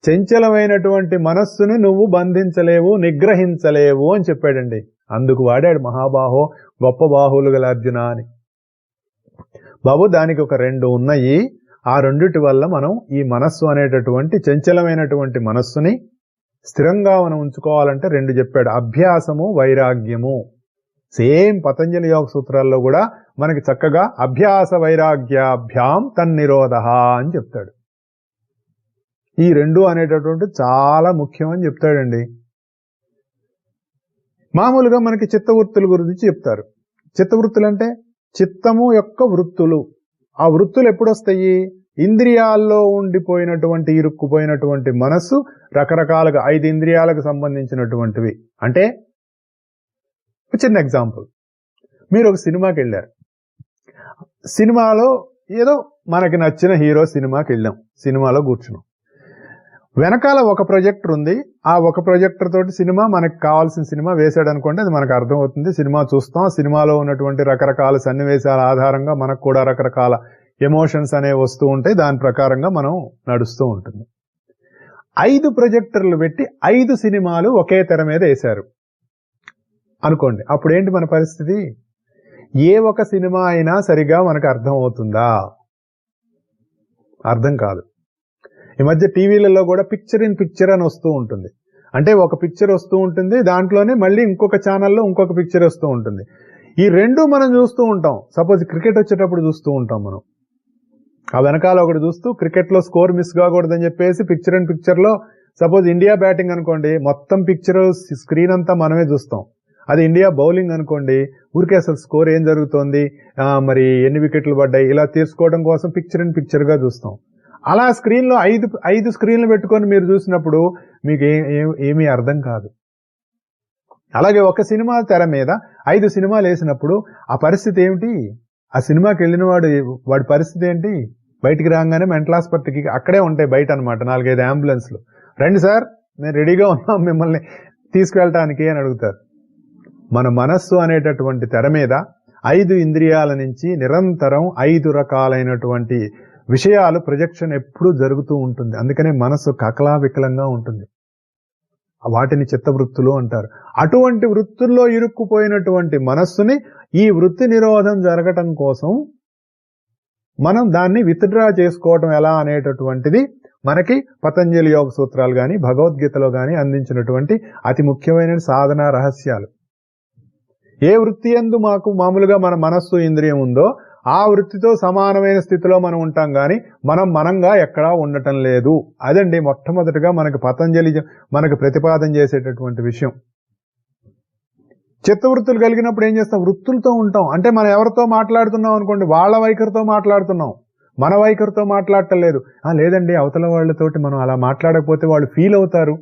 చంచలమైనటువంటి మనస్సుని నువ్వు బంధించలేవు, నిగ్రహించలేవు అని చెప్పాడండి. అందుకు వాడాడు మహాబాహో, గొప్ప బాహువులు గల అర్జున అని. బాబు, దానికి ఒక 2 ఉన్నాయి. ఆ రెండిటి వల్ల మనం ఈ మనస్సు అనేటటువంటి చంచలమైనటువంటి మనస్సుని స్థిరంగా మనం ఉంచుకోవాలంటే 2 చెప్పాడు. అభ్యాసము, వైరాగ్యము. సేమ్ పతంజలి యోగ సూత్రాల్లో కూడా మనకి చక్కగా అభ్యాస వైరాగ్యాభ్యాం తన్నిరోధ అని చెప్తాడు. ఈ 2 అనేటటువంటి చాలా ముఖ్యం అని చెప్తాడండి. మామూలుగా మనకి చిత్తవృత్తుల గురించి చెప్తారు. చిత్తవృత్తులు అంటే చిత్తము యొక్క వృత్తులు. ఆ వృత్తులు ఎప్పుడు వస్తాయి? ఇంద్రియాల్లో ఉండిపోయినటువంటి, ఇరుక్కుపోయినటువంటి మనస్సు రకరకాలుగా 5 ఇంద్రియాలకు సంబంధించినటువంటివి. అంటే చిన్న ఎగ్జాంపుల్, మీరు ఒక సినిమాకి వెళ్ళారు. సినిమాలో ఏదో మనకి నచ్చిన హీరో సినిమాకి వెళ్ళాం, సినిమాలో కూర్చున్నాం. వెనకాల ఒక ప్రొజెక్టర్ ఉంది. ఆ ఒక ప్రొజెక్టర్ తోటి సినిమా, మనకు కావాల్సిన సినిమా వేసాడు అనుకోండి, అది మనకు అర్థమవుతుంది. సినిమా చూస్తాం. సినిమాలో ఉన్నటువంటి రకరకాల సన్నివేశాల ఆధారంగా మనకు కూడా రకరకాల ఎమోషన్స్ అనేవి వస్తూ ఉంటాయి. దాని ప్రకారంగా మనం నడుస్తూ ఉంటుంది. 5 ప్రొజెక్టర్లు పెట్టి 5 సినిమాలు ఒకే తెర మీద వేశారు అనుకోండి. అప్పుడేంటి మన పరిస్థితి? ఏ ఒక సినిమా అయినా సరిగా మనకు అర్థం అవుతుందా? అర్థం కాదు. ఈ మధ్య టీవీలలో కూడా పిక్చర్ ఇన్ పిక్చర్ అని వస్తూ ఉంటుంది. అంటే ఒక పిక్చర్ వస్తూ ఉంటుంది, దాంట్లోనే మళ్ళీ ఇంకొక ఛానల్లో ఇంకొక పిక్చర్ వస్తూ ఉంటుంది. ఈ 2 మనం చూస్తూ ఉంటాం. సపోజ్ క్రికెట్ వచ్చేటప్పుడు చూస్తూ ఉంటాం మనం. ఆ వెనకాల ఒకటి చూస్తూ క్రికెట్లో స్కోర్ మిస్ కాకూడదని చెప్పేసి పిక్చర్ ఇన్ పిక్చర్లో, సపోజ్ ఇండియా బ్యాటింగ్ అనుకోండి, మొత్తం పిక్చర్ స్క్రీన్ అంతా మనమే చూస్తాం. అది ఇండియా బౌలింగ్ అనుకోండి, ఊరికే అసలు స్కోర్ ఏం జరుగుతోంది, మరి ఎన్ని వికెట్లు పడ్డాయి, ఇలా తీసుకోవడం కోసం పిక్చర్ ఇన్ పిక్చర్గా చూస్తాం. అలా స్క్రీన్లో 5 స్క్రీన్లు పెట్టుకొని మీరు చూసినప్పుడు మీకు ఏమీ అర్థం కాదు. అలాగే ఒక సినిమా తెర మీద 5 సినిమాలు వేసినప్పుడు ఆ పరిస్థితి ఏమిటి? ఆ సినిమాకి వెళ్ళిన వాడి పరిస్థితి ఏంటి? బయటికి రాగానే మెంటల్ హాస్పిటల్కి అక్కడే ఉంటాయి బయట అనమాట 4-5 అంబులెన్స్లు. రండి సార్, మేము రెడీగా ఉన్నాం మిమ్మల్ని తీసుకువెళ్ళటానికి అని అడుగుతారు. మన మనస్సు అనేటటువంటి తెర మీద 5 ఇంద్రియాల నుంచి నిరంతరం 5 రకాలైనటువంటి విషయాలు ప్రొజెక్షన్ ఎప్పుడూ జరుగుతూ ఉంటుంది. అందుకనే మనస్సు కకలావికలంగా ఉంటుంది. వాటిని చిత్తవృత్తులు అంటారు. అటువంటి వృత్తుల్లో ఇరుక్కుపోయినటువంటి మనస్సుని ఈ వృత్తి నిరోధం జరగటం కోసం మనం దాన్ని విత్డ్రా చేసుకోవటం ఎలా అనేటటువంటిది మనకి పతంజలి యోగ సూత్రాలు కానీ భగవద్గీతలో కానీ అందించినటువంటి అతి ముఖ్యమైన సాధన రహస్యాలు. ఏ వృత్తి యందు మాకు మామూలుగా మన మనస్సు ఇంద్రియం ఉందో ఆ వృత్తితో సమానమైన స్థితిలో మనం ఉంటాం కానీ మనం మనంగా ఎక్కడా ఉండటం లేదు. అదండి మొట్టమొదటిగా మనకి పతంజలి మనకు ప్రతిపాదన చేసేటటువంటి విషయం. చిత్తవృత్తులు కలిగినప్పుడు ఏం చేస్తాం? వృత్తులతో ఉంటాం. అంటే మనం ఎవరితో మాట్లాడుతున్నాం అనుకోండి, వాళ్ళ వైఖరితో మాట్లాడుతున్నాం, మన వైఖరితో మాట్లాడటం లేదు. లేదండి, అవతల వాళ్ళతోటి మనం అలా మాట్లాడకపోతే వాళ్ళు ఫీల్ అవుతారు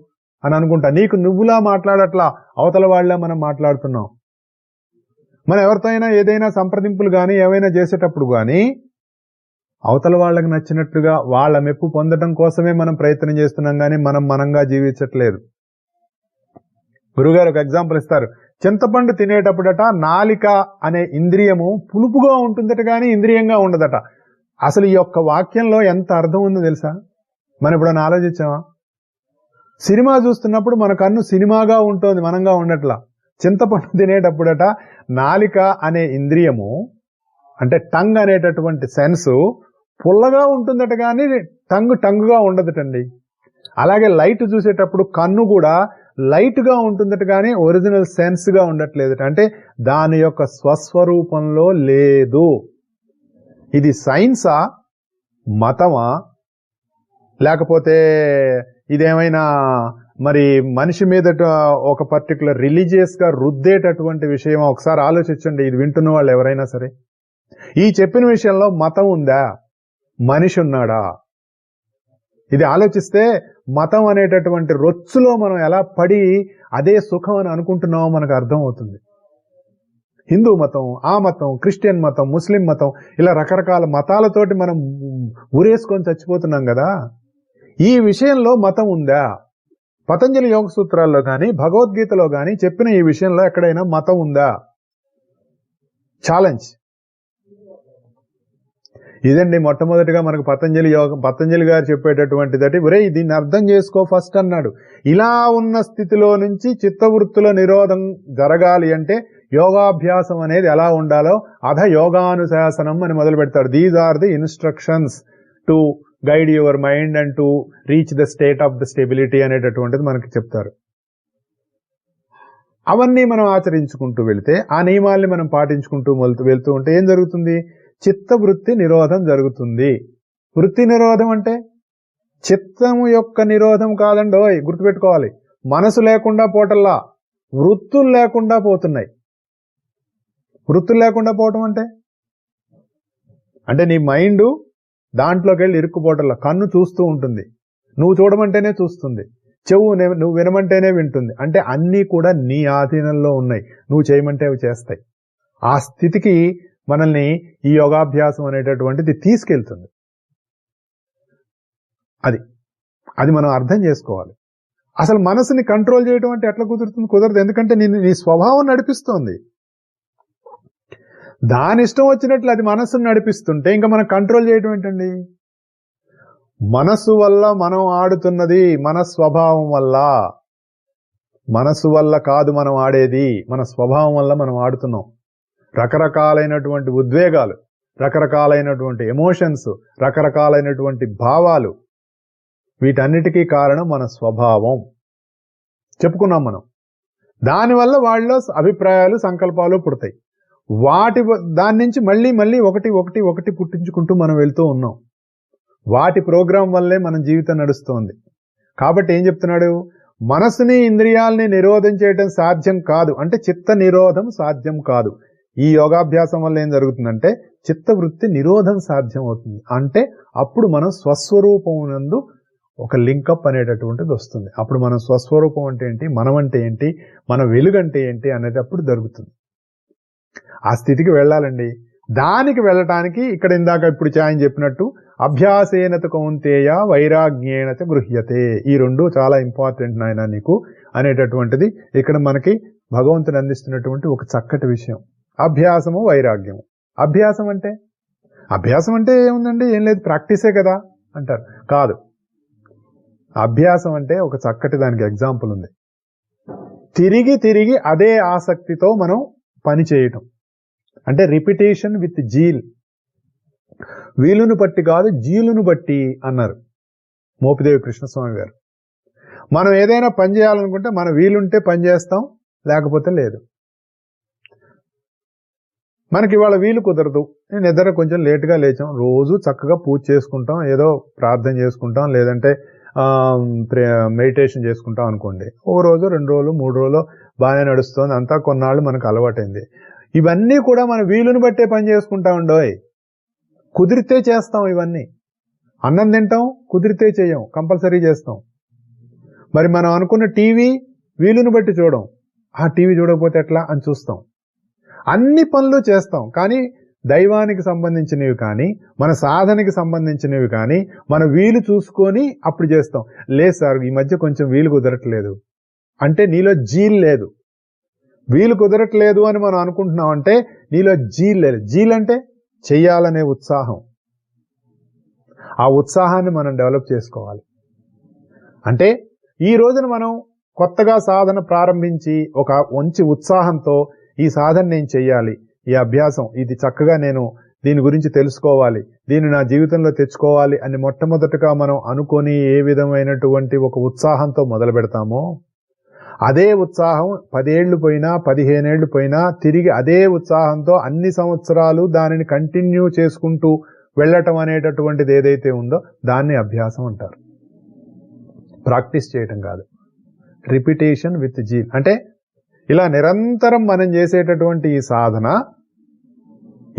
అని అనుకుంటా. నీకు నువ్వులా మాట్లాడట్లా, అవతల వాళ్ళ మనం మాట్లాడుతున్నాం. మనం ఎవరితో అయినా ఏదైనా సంప్రదింపులు కానీ ఏమైనా చేసేటప్పుడు కానీ అవతల వాళ్ళకి నచ్చినట్టుగా వాళ్ళ మెప్పు పొందడం కోసమే మనం ప్రయత్నం చేస్తున్నాం కానీ మనం మనంగా జీవించట్లేదు. గురుగారు ఒక ఎగ్జాంపుల్ ఇస్తారు. చింతపండు తినేటప్పుడట నాలిక అనే ఇంద్రియము పులుపుగా ఉంటుందట కానీ ఇంద్రియంగా ఉండదట. అసలు ఈ యొక్క వాక్యంలో ఎంత అర్థం ఉందో తెలుసా? మనం ఇప్పుడు ఆలోచించామా? సినిమా చూస్తున్నప్పుడు మన కన్ను సినిమాగా ఉంటుంది, మనంగా ఉండట్లా. చింతపండు తినేటప్పుడట నాలిక అనే ఇంద్రియము అంటే టంగ్ అనేటటువంటి సెన్స్ పుల్లగా ఉంటుందట కానీ టంగుగా ఉండదటండి. అలాగే లైట్ చూసేటప్పుడు కన్ను కూడా లైట్ గా ఉంటుందట కానీ ఒరిజినల్ సెన్స్ గా ఉండట్లేదట. అంటే దాని యొక్క స్వస్వరూపంలో లేదు. ఇది సైన్సా మతమా, లేకపోతే ఇదేమైనా మరి మనిషి మీద ఒక పర్టికులర్ రిలీజియస్ గా రుద్దేటటువంటి విషయం? ఒకసారి ఆలోచించండి, ఇది వింటున్న వాళ్ళు ఎవరైనా సరే. ఈ చెప్పిన విషయంలో మతం ఉందా, మనిషి ఉన్నాడా? ఇది ఆలోచిస్తే మతం అనేటటువంటి రొచ్చులో మనం ఎలా పడి అదే సుఖం అని అనుకుంటున్నామో మనకు అర్థం అవుతుంది. హిందూ మతం, ఆ మతం, క్రిస్టియన్ మతం, ముస్లిం మతం, ఇలా రకరకాల మతాలతోటి మనం ఊరేసుకొని చచ్చిపోతున్నాం కదా. ఈ విషయంలో మతం ఉందా? పతంజలి యోగ సూత్రాల్లో కానీ భగవద్గీతలో కానీ చెప్పిన ఈ విషయంలో ఎక్కడైనా మతం ఉందా? ఛాలెంజ్ ఇదండి. మొట్టమొదటిగా మనకు పతంజలి గారు చెప్పేటటువంటిదటి, ఒరే దీన్ని అర్థం చేసుకో ఫస్ట్ అన్నాడు. ఇలా ఉన్న స్థితిలో నుంచి చిత్తవృత్తుల నిరోధం జరగాలి అంటే యోగాభ్యాసం అనేది ఎలా ఉండాలో అధ యోగానుశాసనం అని మొదలు పెడతాడు. These are the instructions to guide your mind and to reach the state of the stability అనేటటువంటిది మనకి చెప్తారు. అవన్నీ మనం ఆచరించుకుంటూ వెళితే, ఆ నియమాల్ని మనం పాటించుకుంటూ వెళ్తూ ఉంటే ఏం జరుగుతుంది? చిత్తవృత్తి నిరోధం జరుగుతుంది. వృత్తి నిరోధం అంటే చిత్తము యొక్క నిరోధం కాదండి, గుర్తుపెట్టుకోవాలి. మనసు లేకుండా పోటల్లా వృత్తులు లేకుండా పోతున్నాయి. వృత్తులు లేకుండా పోవటం అంటే నీ మైండ్ దాంట్లోకి వెళ్ళి ఇరుక్కుపోవటంలా. కన్ను చూస్తూ ఉంటుంది, నువ్వు చూడమంటేనే చూస్తుంది. చెవు నువ్వు వినమంటేనే వింటుంది. అంటే అన్నీ కూడా నీ ఆధీనంలో ఉన్నాయి, నువ్వు చేయమంటే అవి చేస్తాయి. ఆ స్థితికి మనల్ని ఈ యోగాభ్యాసం అనేటటువంటిది తీసుకెళ్తుంది. అది మనం అర్థం చేసుకోవాలి. అసలు మనసుని కంట్రోల్ చేయడం అంటే ఎట్లా కుదురుతుంది? కుదరదు. ఎందుకంటే నీ స్వభావం నడిపిస్తోంది. దాని ఇష్టం వచ్చినట్లు అది మనస్సును నడిపిస్తుంటే ఇంకా మనం కంట్రోల్ చేయడం ఏంటండి? మనసు వల్ల మనం ఆడుతున్నది మన స్వభావం వల్ల. మనసు వల్ల కాదు మనం ఆడేది, మన స్వభావం వల్ల మనం ఆడుతున్నాం. రకరకాలైనటువంటి ఉద్వేగాలు, రకరకాలైనటువంటి ఎమోషన్స్, రకరకాలైనటువంటి భావాలు, వీటన్నిటికీ కారణం మన స్వభావం. చెప్పుకున్నాం మనం. దానివల్ల వాళ్ళలో అభిప్రాయాలు, సంకల్పాలు పుడతాయి. దాని నుంచి మళ్ళీ ఒకటి పుట్టించుకుంటూ మనం వెళ్తూ ఉన్నాం. వాటి ప్రోగ్రాం వల్లే మన జీవితం నడుస్తోంది. కాబట్టి ఏం చెప్తున్నాడు? మనసుని, ఇంద్రియాలని నిరోధం చేయడం సాధ్యం కాదు అంటే చిత్త నిరోధం సాధ్యం కాదు. ఈ యోగాభ్యాసం వల్ల ఏం జరుగుతుందంటే చిత్తవృత్తి నిరోధం సాధ్యం అవుతుంది. అంటే అప్పుడు మనం స్వస్వరూపం నందు ఒక లింకప్ అనేటటువంటిది వస్తుంది. అప్పుడు మనం స్వస్వరూపం అంటే ఏంటి, మనం అంటే ఏంటి, మన వెలుగు అంటే ఏంటి అనేది అప్పుడు జరుగుతుంది. ఆ స్థితికి వెళ్ళాలండి. దానికి వెళ్ళటానికి ఇక్కడ ఇందాక ఇప్పుడు ఆయన చెప్పినట్టు అభ్యాసేనత కౌంతేయ వైరాగ్యేనత గృహ్యతే, ఈ రెండు చాలా ఇంపార్టెంట్ నాయన నీకు అనేటటువంటిది ఇక్కడ మనకి భగవంతుని అందిస్తున్నటువంటి ఒక చక్కటి విషయం. అభ్యాసము, వైరాగ్యము. అభ్యాసం అంటే ఏముందండి, ఏం లేదు, ప్రాక్టీసే కదా అంటారు. కాదు, అభ్యాసం అంటే ఒక చక్కటి దానికి ఎగ్జాంపుల్ ఉంది. తిరిగి అదే ఆసక్తితో మనం పని చేయటం అంటే రిపిటేషన్ విత్ జీల్. వీలును బట్టి కాదు, జీలును బట్టి అన్నారు మోపిదేవి కృష్ణస్వామి గారు. మనం ఏదైనా పని చేయాలనుకుంటే మన వీలుంటే పని చేస్తాం, లేకపోతే లేదు. మనకి ఇవాళ వీలు కుదరదు, నేను నిద్ర కొంచెం లేటుగా లేచాం, రోజు చక్కగా పూజ చేసుకుంటాం, ఏదో ప్రార్థన చేసుకుంటాం, లేదంటే మెడిటేషన్ చేసుకుంటాం అనుకోండి. ఒక రోజు, 2 రోజులు, 3 రోజులు బాగానే నడుస్తుంది, అంతా కొన్నాళ్ళు మనకు అలవాటైంది. ఇవన్నీ కూడా మన వీలుని బట్టే పని చేసుకుంటా ఉండోయ్. కుదిరితే చేస్తాం ఇవన్నీ. అన్నం తింటాం, కుదిరితే చేయం, కంపల్సరీ చేస్తాం. మరి మనం అనుకున్న టీవీ వీలుని బట్టి చూడం, ఆ టీవీ చూడకపోతే ఎట్లా అని చూస్తాం. అన్ని పనులు చేస్తాం, కానీ దైవానికి సంబంధించినవి కానీ, మన సాధనకి సంబంధించినవి కానీ మన వీలు చూసుకొని అప్పుడు చేస్తాం. లేదు సార్, ఈ మధ్య కొంచెం వీలు కుదరట్లేదు అంటే నీలో జీల్ లేదు. వీలు కుదరట్లేదు అని మనం అనుకుంటున్నాం అంటే నీలో జీల్ లేదు. జీల్ అంటే చెయ్యాలనే ఉత్సాహం. ఆ ఉత్సాహాన్ని మనం డెవలప్ చేసుకోవాలి. అంటే ఈ రోజున మనం కొత్తగా సాధన ప్రారంభించి ఒక మంచి ఉత్సాహంతో ఈ సాధన నేను చెయ్యాలి, ఈ అభ్యాసం ఇది చక్కగా నేను దీని గురించి తెలుసుకోవాలి, దీన్ని నా జీవితంలో తెచ్చుకోవాలి అని మొట్టమొదటగా మనం అనుకొని ఏ విధమైనటువంటి ఒక ఉత్సాహంతో మొదలు పెడతామో అదే ఉత్సాహం 10 ఏళ్లు పోయినా 15 ఏళ్లు పోయినా తిరిగి అదే ఉత్సాహంతో అన్ని సంవత్సరాలు దానిని కంటిన్యూ చేసుకుంటూ వెళ్ళటం అనేటటువంటిది ఏదైతే ఉందో దాన్ని అభ్యాసం అంటారు. ప్రాక్టీస్ చేయటం కాదు, రిపిటేషన్ విత్ జీల్. అంటే ఇలా నిరంతరం మనం చేసేటటువంటి ఈ సాధన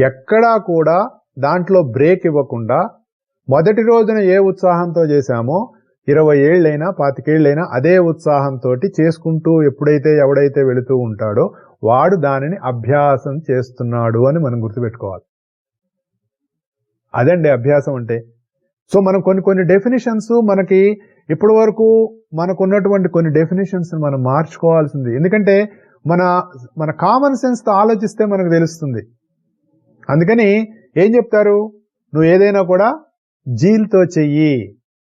ఎక్కడా కూడా దాంట్లో బ్రేక్ ఇవ్వకుండా మొదటి రోజున ఏ ఉత్సాహంతో చేశామో 20 ఏళ్ళైనా 25 ఏళ్ళైనా అదే ఉత్సాహంతో చేసుకుంటూ ఎవడైతే వెళుతూ ఉంటాడో వాడు దానిని అభ్యాసం చేస్తున్నాడు అని మనం గుర్తుపెట్టుకోవాలి. అదండి అభ్యాసం అంటే. సో మనం కొన్ని డెఫినిషన్స్ మనకి ఇప్పటి వరకు మనకున్నటువంటి కొన్ని డెఫినేషన్స్ మనం మార్చుకోవాల్సింది. ఎందుకంటే మన కామన్ సెన్స్ తో ఆలోచిస్తే మనకు తెలుస్తుంది. అందుకని ఏం చెప్తారు, నువ్వు ఏదైనా కూడా జీల్తో చెయ్యి,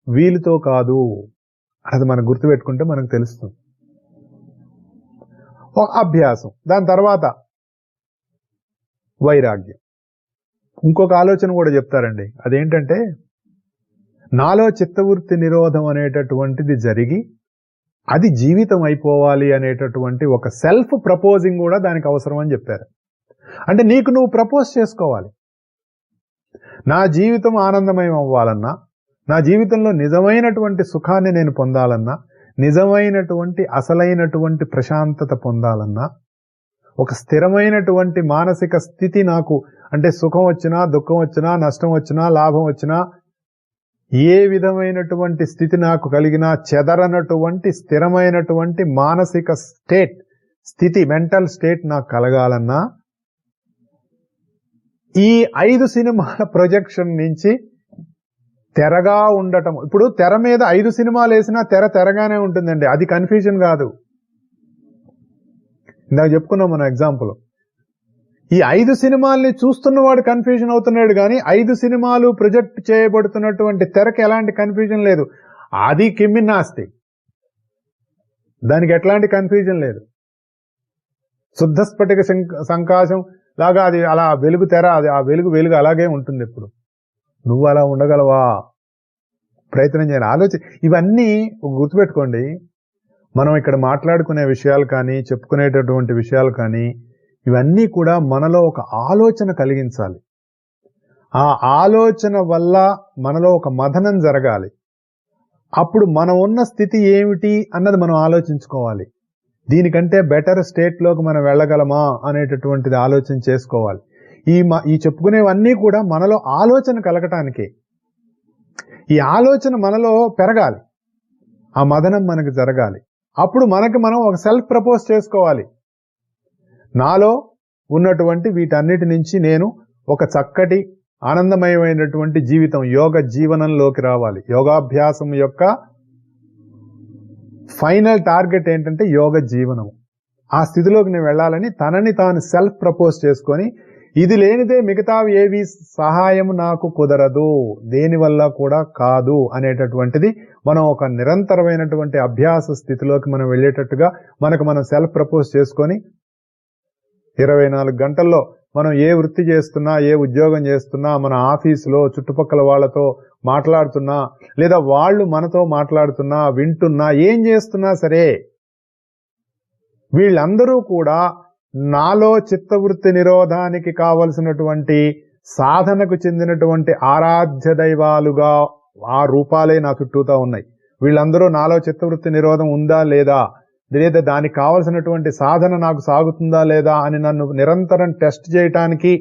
వీలుతో కాదు. అది మనం గుర్తుపెట్టుకుంటే మనకు తెలుస్తుంది. ఒక అభ్యాసం, దాని తర్వాత వైరాగ్యం. ఇంకొక ఆలోచన కూడా చెప్తారండి. అదేంటంటే నాలో చిత్తవృత్తి నిరోధం అనేటటువంటిది జరిగి అది జీవితం అయిపోవాలి అనేటటువంటి ఒక సెల్ఫ్ ప్రపోజింగ్ కూడా దానికి అవసరం అని చెప్పారు. అంటే నీకు నువ్వు ప్రపోజ్ చేసుకోవాలి. నా జీవితం ఆనందమయం అవ్వాలన్నా, నా జీవితంలో నిజమైనటువంటి సుఖాన్ని నేను పొందాలన్నా, నిజమైనటువంటి అసలైనటువంటి ప్రశాంతత పొందాలన్నా, ఒక స్థిరమైనటువంటి మానసిక స్థితి నాకు, అంటే సుఖం వచ్చినా దుఃఖం వచ్చినా నష్టం వచ్చినా లాభం వచ్చినా ఏ విధమైనటువంటి స్థితి నాకు కలిగినా చెదరనటువంటి స్థిరమైనటువంటి మానసిక స్థితి మెంటల్ స్టేట్ నాకు కలగాలన్నా ఈ 5 సినిమాల ప్రొజెక్షన్ నుంచి తెరగా ఉండటం. ఇప్పుడు తెర మీద 5 సినిమాలు వేసినా తెరగానే ఉంటుందండి, అది కన్ఫ్యూజన్ కాదు. ఇందాక చెప్పుకున్నాం మన ఎగ్జాంపుల్. ఈ 5 సినిమాల్ని చూస్తున్నవాడు కన్ఫ్యూజన్ అవుతున్నాడు కానీ 5 సినిమాలు ప్రొజెక్ట్ చేయబడుతున్నటువంటి తెరకి ఎలాంటి కన్ఫ్యూజన్ లేదు. అది కిమ్మిన్నాస్తి, దానికి ఎట్లాంటి కన్ఫ్యూజన్ లేదు. శుద్ధ స్ఫటిక సంకాశం లాగా అది అలా వెలుగు తెర, అది ఆ వెలుగు అలాగే ఉంటుంది ఎప్పుడు. నువ్వు అలా ఉండగలవా? ప్రయత్నం చేయాలి. ఇవన్నీ గుర్తుపెట్టుకోండి. మనం ఇక్కడ మాట్లాడుకునే విషయాలు కానీ చెప్పుకునేటటువంటి విషయాలు కానీ ఇవన్నీ కూడా మనలో ఒక ఆలోచన కలిగించాలి. ఆ ఆలోచన వల్ల మనలో ఒక మథనం జరగాలి. అప్పుడు మనం ఉన్న స్థితి ఏమిటి అన్నది మనం ఆలోచించుకోవాలి. దీనికంటే బెటర్ స్టేట్ లోకి మనం వెళ్ళగలమా అనేటటువంటిది ఆలోచన చేసుకోవాలి. ఈ చెప్పుకునేవన్నీ కూడా మనలో ఆలోచన కలగటానికి, ఈ ఆలోచన మనలో పెరగాలి, ఆ మదనం మనకు జరగాలి. అప్పుడు మనం ఒక సెల్ఫ్ ప్రపోజ్ చేసుకోవాలి. నాలో ఉన్నటువంటి వీటన్నిటి నుంచి నేను ఒక చక్కటి ఆనందమయమైనటువంటి జీవితం, యోగ జీవనంలోకి రావాలి. యోగాభ్యాసం యొక్క ఫైనల్ టార్గెట్ ఏంటంటే యోగ జీవనం. ఆ స్థితిలోకి నేను వెళ్ళాలని తనని తాను సెల్ఫ్ ప్రపోజ్ చేసుకొని, ఇది లేనిదే మిగతావి ఏవి సహాయం నాకు కుదరదు, దేనివల్ల కూడా కాదు అనేటటువంటిది మనం ఒక నిరంతరమైనటువంటి అభ్యాస స్థితిలోకి మనం వెళ్ళేటట్టుగా మనం సెల్ఫ్ ప్రపోజ్ చేసుకొని 24 గంటల్లో మనం ఏ వృత్తి చేస్తున్నా, ఏ ఉద్యోగం చేస్తున్నా, మన ఆఫీసులో చుట్టుపక్కల వాళ్ళతో మాట్లాడుతున్నా, లేదా వాళ్ళు మనతో మాట్లాడుతున్నా, వింటున్నా, ఏం చేస్తున్నా సరే వీళ్ళందరూ కూడా నాలో చిత్తవృత్తి నిరోధానికి కావలసినటువంటి సాధనకు చెందినటువంటి ఆరాధ్య దైవాలుగా ఆ రూపాలే నా చుట్టూతా ఉన్నాయి. వీళ్ళందరూ నాలో చిత్తవృత్తి నిరోధం ఉందా లేదా దానికి కావలసినటువంటి సాధన నాకు సాగుతుందా లేదా అని నన్ను నిరంతరం టెస్ట్ చేయటానికి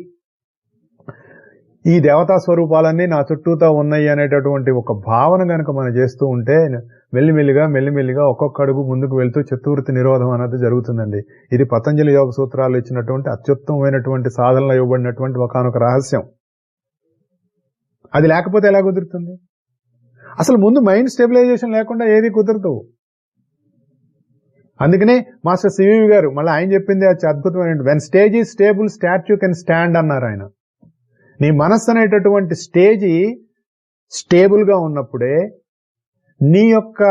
ఈ దేవతా స్వరూపాలన్నీ నా చుట్టూతా ఉన్నాయి అనేటటువంటి ఒక భావన గనక మనం చేస్తూ ఉంటే మెల్లిమెల్లిగా ఒక్కొక్క అడుగు ముందుకు వెళ్తూ చిత్తవృత్తి నిరోధం అనేది జరుగుతుందండి. ఇది పతంజలి యోగ సూత్రాలు ఇచ్చినటువంటి అత్యుత్తమమైనటువంటి సాధనలో ఇవ్వబడినటువంటి ఒకానొక రహస్యం. అది లేకపోతే ఎలా కుదురుతుంది? అసలు ముందు మైండ్ స్టెబిలైజేషన్ లేకుండా ఏది కుదరదు. అందుకనే మాస్టర్ సివి గారు మళ్ళీ ఆయన చెప్పింది అద్భుతమైన, when stage is stable statue can stand అన్నారు ఆయన. నీ మనస్సు అనేటటువంటి స్టేజీ స్టేబుల్ గా ఉన్నప్పుడే నీ యొక్క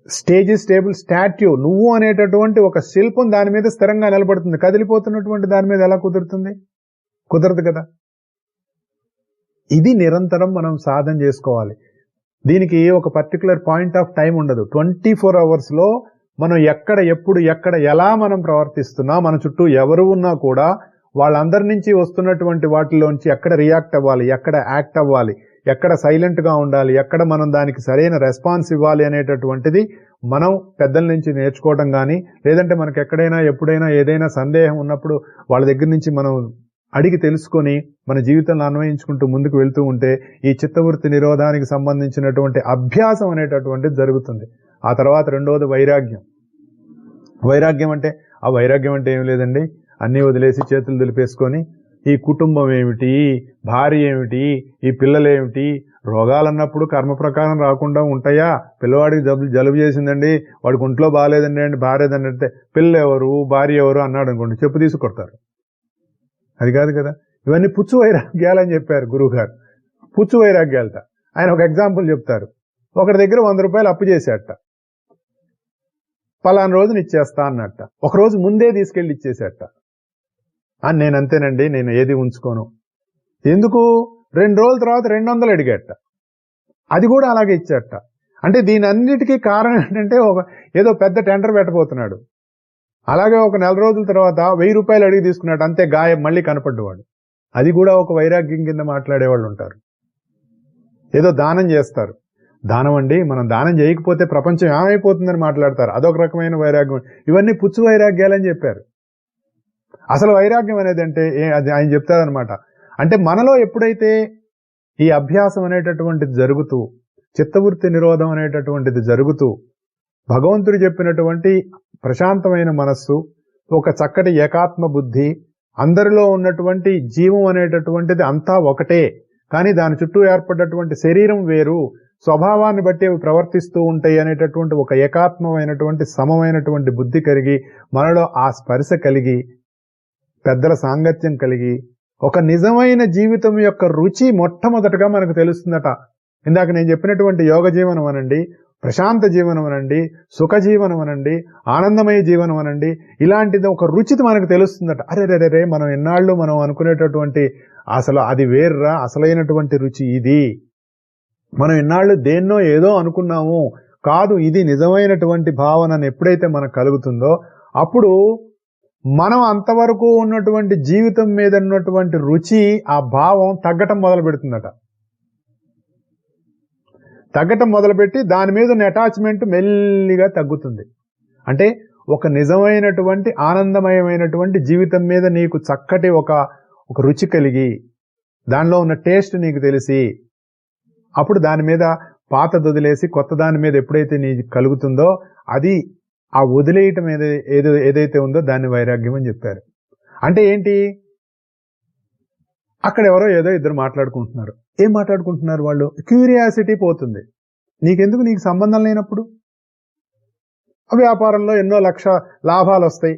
స్టేజ్ స్టేబుల్ స్టాట్యూ, నువ్వు అనేటటువంటి ఒక శిల్పం దాని మీద స్థిరంగా నిలబడుతుంది. కదిలిపోతున్నటువంటి దాని మీద ఎలా కుదురుతుంది? కుదరదు కదా. ఇది నిరంతరం మనం సాధన చేసుకోవాలి. దీనికి ఒక పర్టికులర్ పాయింట్ ఆఫ్ టైం ఉండదు. 24 hours లో మనం ఎక్కడ ఎప్పుడు ఎక్కడ ఎలా మనం ప్రవర్తిస్తున్నా, మన చుట్టూ ఎవరు ఉన్నా కూడా వాళ్ళందరి నుంచి వస్తున్నటువంటి వాటిలోంచి ఎక్కడ రియాక్ట్ అవ్వాలి, ఎక్కడ యాక్ట్ అవ్వాలి, ఎక్కడ సైలెంట్ గా ఉండాలి, ఎక్కడ మనం దానికి సరైన రెస్పాన్స్ ఇవ్వాలి అనేటటువంటిది మనం పెద్దల నుంచి నేర్చుకోవడం కానీ, లేదంటే మనకు ఎక్కడైనా ఎప్పుడైనా ఏదైనా సందేహం ఉన్నప్పుడు వాళ్ళ దగ్గర నుంచి మనం అడిగి తెలుసుకొని మన జీవితంలో అన్వయించుకుంటూ ముందుకు వెళ్తూ ఉంటే ఈ చిత్తవృత్తి నిరోధానికి సంబంధించినటువంటి అభ్యాసం అనేటటువంటిది జరుగుతుంది. ఆ తర్వాత రెండవది వైరాగ్యం. వైరాగ్యం అంటే ఏం లేదండి, అన్నీ వదిలేసి చేతులు దులిపేసుకొని ఈ కుటుంబం ఏమిటి, భార్య ఏమిటి, ఈ పిల్లలేమిటి, రోగాలన్నప్పుడు కర్మ ప్రకారం రాకుండా ఉంటాయా? పిల్లవాడికి జలుబు చేసిందండి, వాడికి ఒంట్లో బాగాలేదండి అండి, భార్య అంటే పిల్ల ఎవరు భార్య ఎవరు అన్నాడు అనుకోండి, చెప్పు తీసి కొడతారు. అది కాదు కదా. ఇవన్నీ పుచ్చు వైరాగ్యాలని చెప్పారు గురువు గారు. పుచ్చు వైరాగ్యాలట. ఆయన ఒక ఎగ్జాంపుల్ చెప్తారు. ఒకరి దగ్గర 100 రూపాయలు అప్పు చేసేట, పలానా రోజున ఇచ్చేస్తా అన్నట్ట. ఒక రోజు ముందే తీసుకెళ్లి ఇచ్చేసేట. నేను అంతేనండి, నేను ఏది ఉంచుకోను. ఎందుకు? 2 రోజుల తర్వాత 200 అడిగేట, అది కూడా అలాగే ఇచ్చేట. అంటే దీని అన్నిటికీ కారణం ఏంటంటే ఏదో పెద్ద టెండర్ పెట్టబోతున్నాడు. అలాగే ఒక 4 రోజుల తర్వాత 1000 రూపాయలు అడిగి తీసుకున్నాడు, అంతే గాయం, మళ్ళీ కనపడ్డవాడు. అది కూడా ఒక వైరాగ్యం కింద మాట్లాడేవాళ్ళు ఉంటారు. ఏదో దానం చేస్తారు, దానం అండి, మనం దానం చేయకపోతే ప్రపంచం ఏమైపోతుందని మాట్లాడతారు, అదొక రకమైన వైరాగ్యం. ఇవన్నీ పుచ్చు వైరాగ్యాలని చెప్పారు. అసలు వైరాగ్యం అనేది అంటే అది ఆయన చెప్తారనమాట. అంటే మనలో ఎప్పుడైతే ఈ అభ్యాసం అనేటటువంటిది జరుగుతూ, చిత్తవృత్తి నిరోధం అనేటటువంటిది జరుగుతూ, భగవంతుడు చెప్పినటువంటి ప్రశాంతమైన మనస్సు, ఒక చక్కటి ఏకాత్మ బుద్ధి, అందరిలో ఉన్నటువంటి జీవం అనేటటువంటిది అంతా ఒకటే, కానీ దాని చుట్టూ ఏర్పడ్డటువంటి శరీరం వేరు, స్వభావాన్ని బట్టి అవి ప్రవర్తిస్తూ ఉంటాయి అనేటటువంటి ఒక ఏకాత్మమైనటువంటి సమమైనటువంటి బుద్ధి కలిగి, మనలో ఆ స్పర్శ కలిగి, పెద్దల సాంగత్యం కలిగి, ఒక నిజమైన జీవితం యొక్క రుచి మొట్టమొదటగా మనకు తెలుస్తుందట. ఇందాక నేను చెప్పినటువంటి యోగ జీవనం అనండి, ప్రశాంత జీవనం అనండి, సుఖ జీవనం అనండి, ఆనందమయ జీవనం అనండి, ఇలాంటిది ఒక రుచి మనకు తెలుస్తుందట. అరే మనం ఎన్నాళ్ళు మనం అనుకునేటటువంటి అసలు అది వేర్రా, అసలైనటువంటి రుచి ఇది. మనం ఎన్నాళ్ళు దేన్నో ఏదో అనుకున్నాము, కాదు ఇది నిజమైనటువంటి భావనను ఎప్పుడైతే మనకు కలుగుతుందో అప్పుడు మనం అంతవరకు ఉన్నటువంటి జీవితం మీద ఉన్నటువంటి రుచి, ఆ భావం తగ్గటం మొదలు పెడుతుందట. తగ్గటం మొదలుపెట్టి దాని మీద ఉన్న అటాచ్మెంట్ మెల్లిగా తగ్గుతుంది. అంటే ఒక నిజమైనటువంటి ఆనందమయమైనటువంటి జీవితం మీద నీకు చక్కటి ఒక రుచి కలిగి, దానిలో ఉన్న టేస్ట్ నీకు తెలిసి, అప్పుడు దాని మీద పాత వదిలేసి కొత్త దాని మీద ఎప్పుడైతే నీకు కలుగుతుందో అది ఆ వదిలేయటం ఏదైతే ఉందో దాన్ని వైరాగ్యం అని చెప్పారు. అంటే ఏంటి? అక్కడ ఎవరో ఏదో ఇద్దరు మాట్లాడుకుంటున్నారు. ఏం మాట్లాడుకుంటున్నారు వాళ్ళు? క్యూరియాసిటీ పోతుంది. నీకెందుకు? నీకు సంబంధం లేనప్పుడు. వ్యాపారంలో ఎన్నో లక్ష లాభాలు వస్తాయి.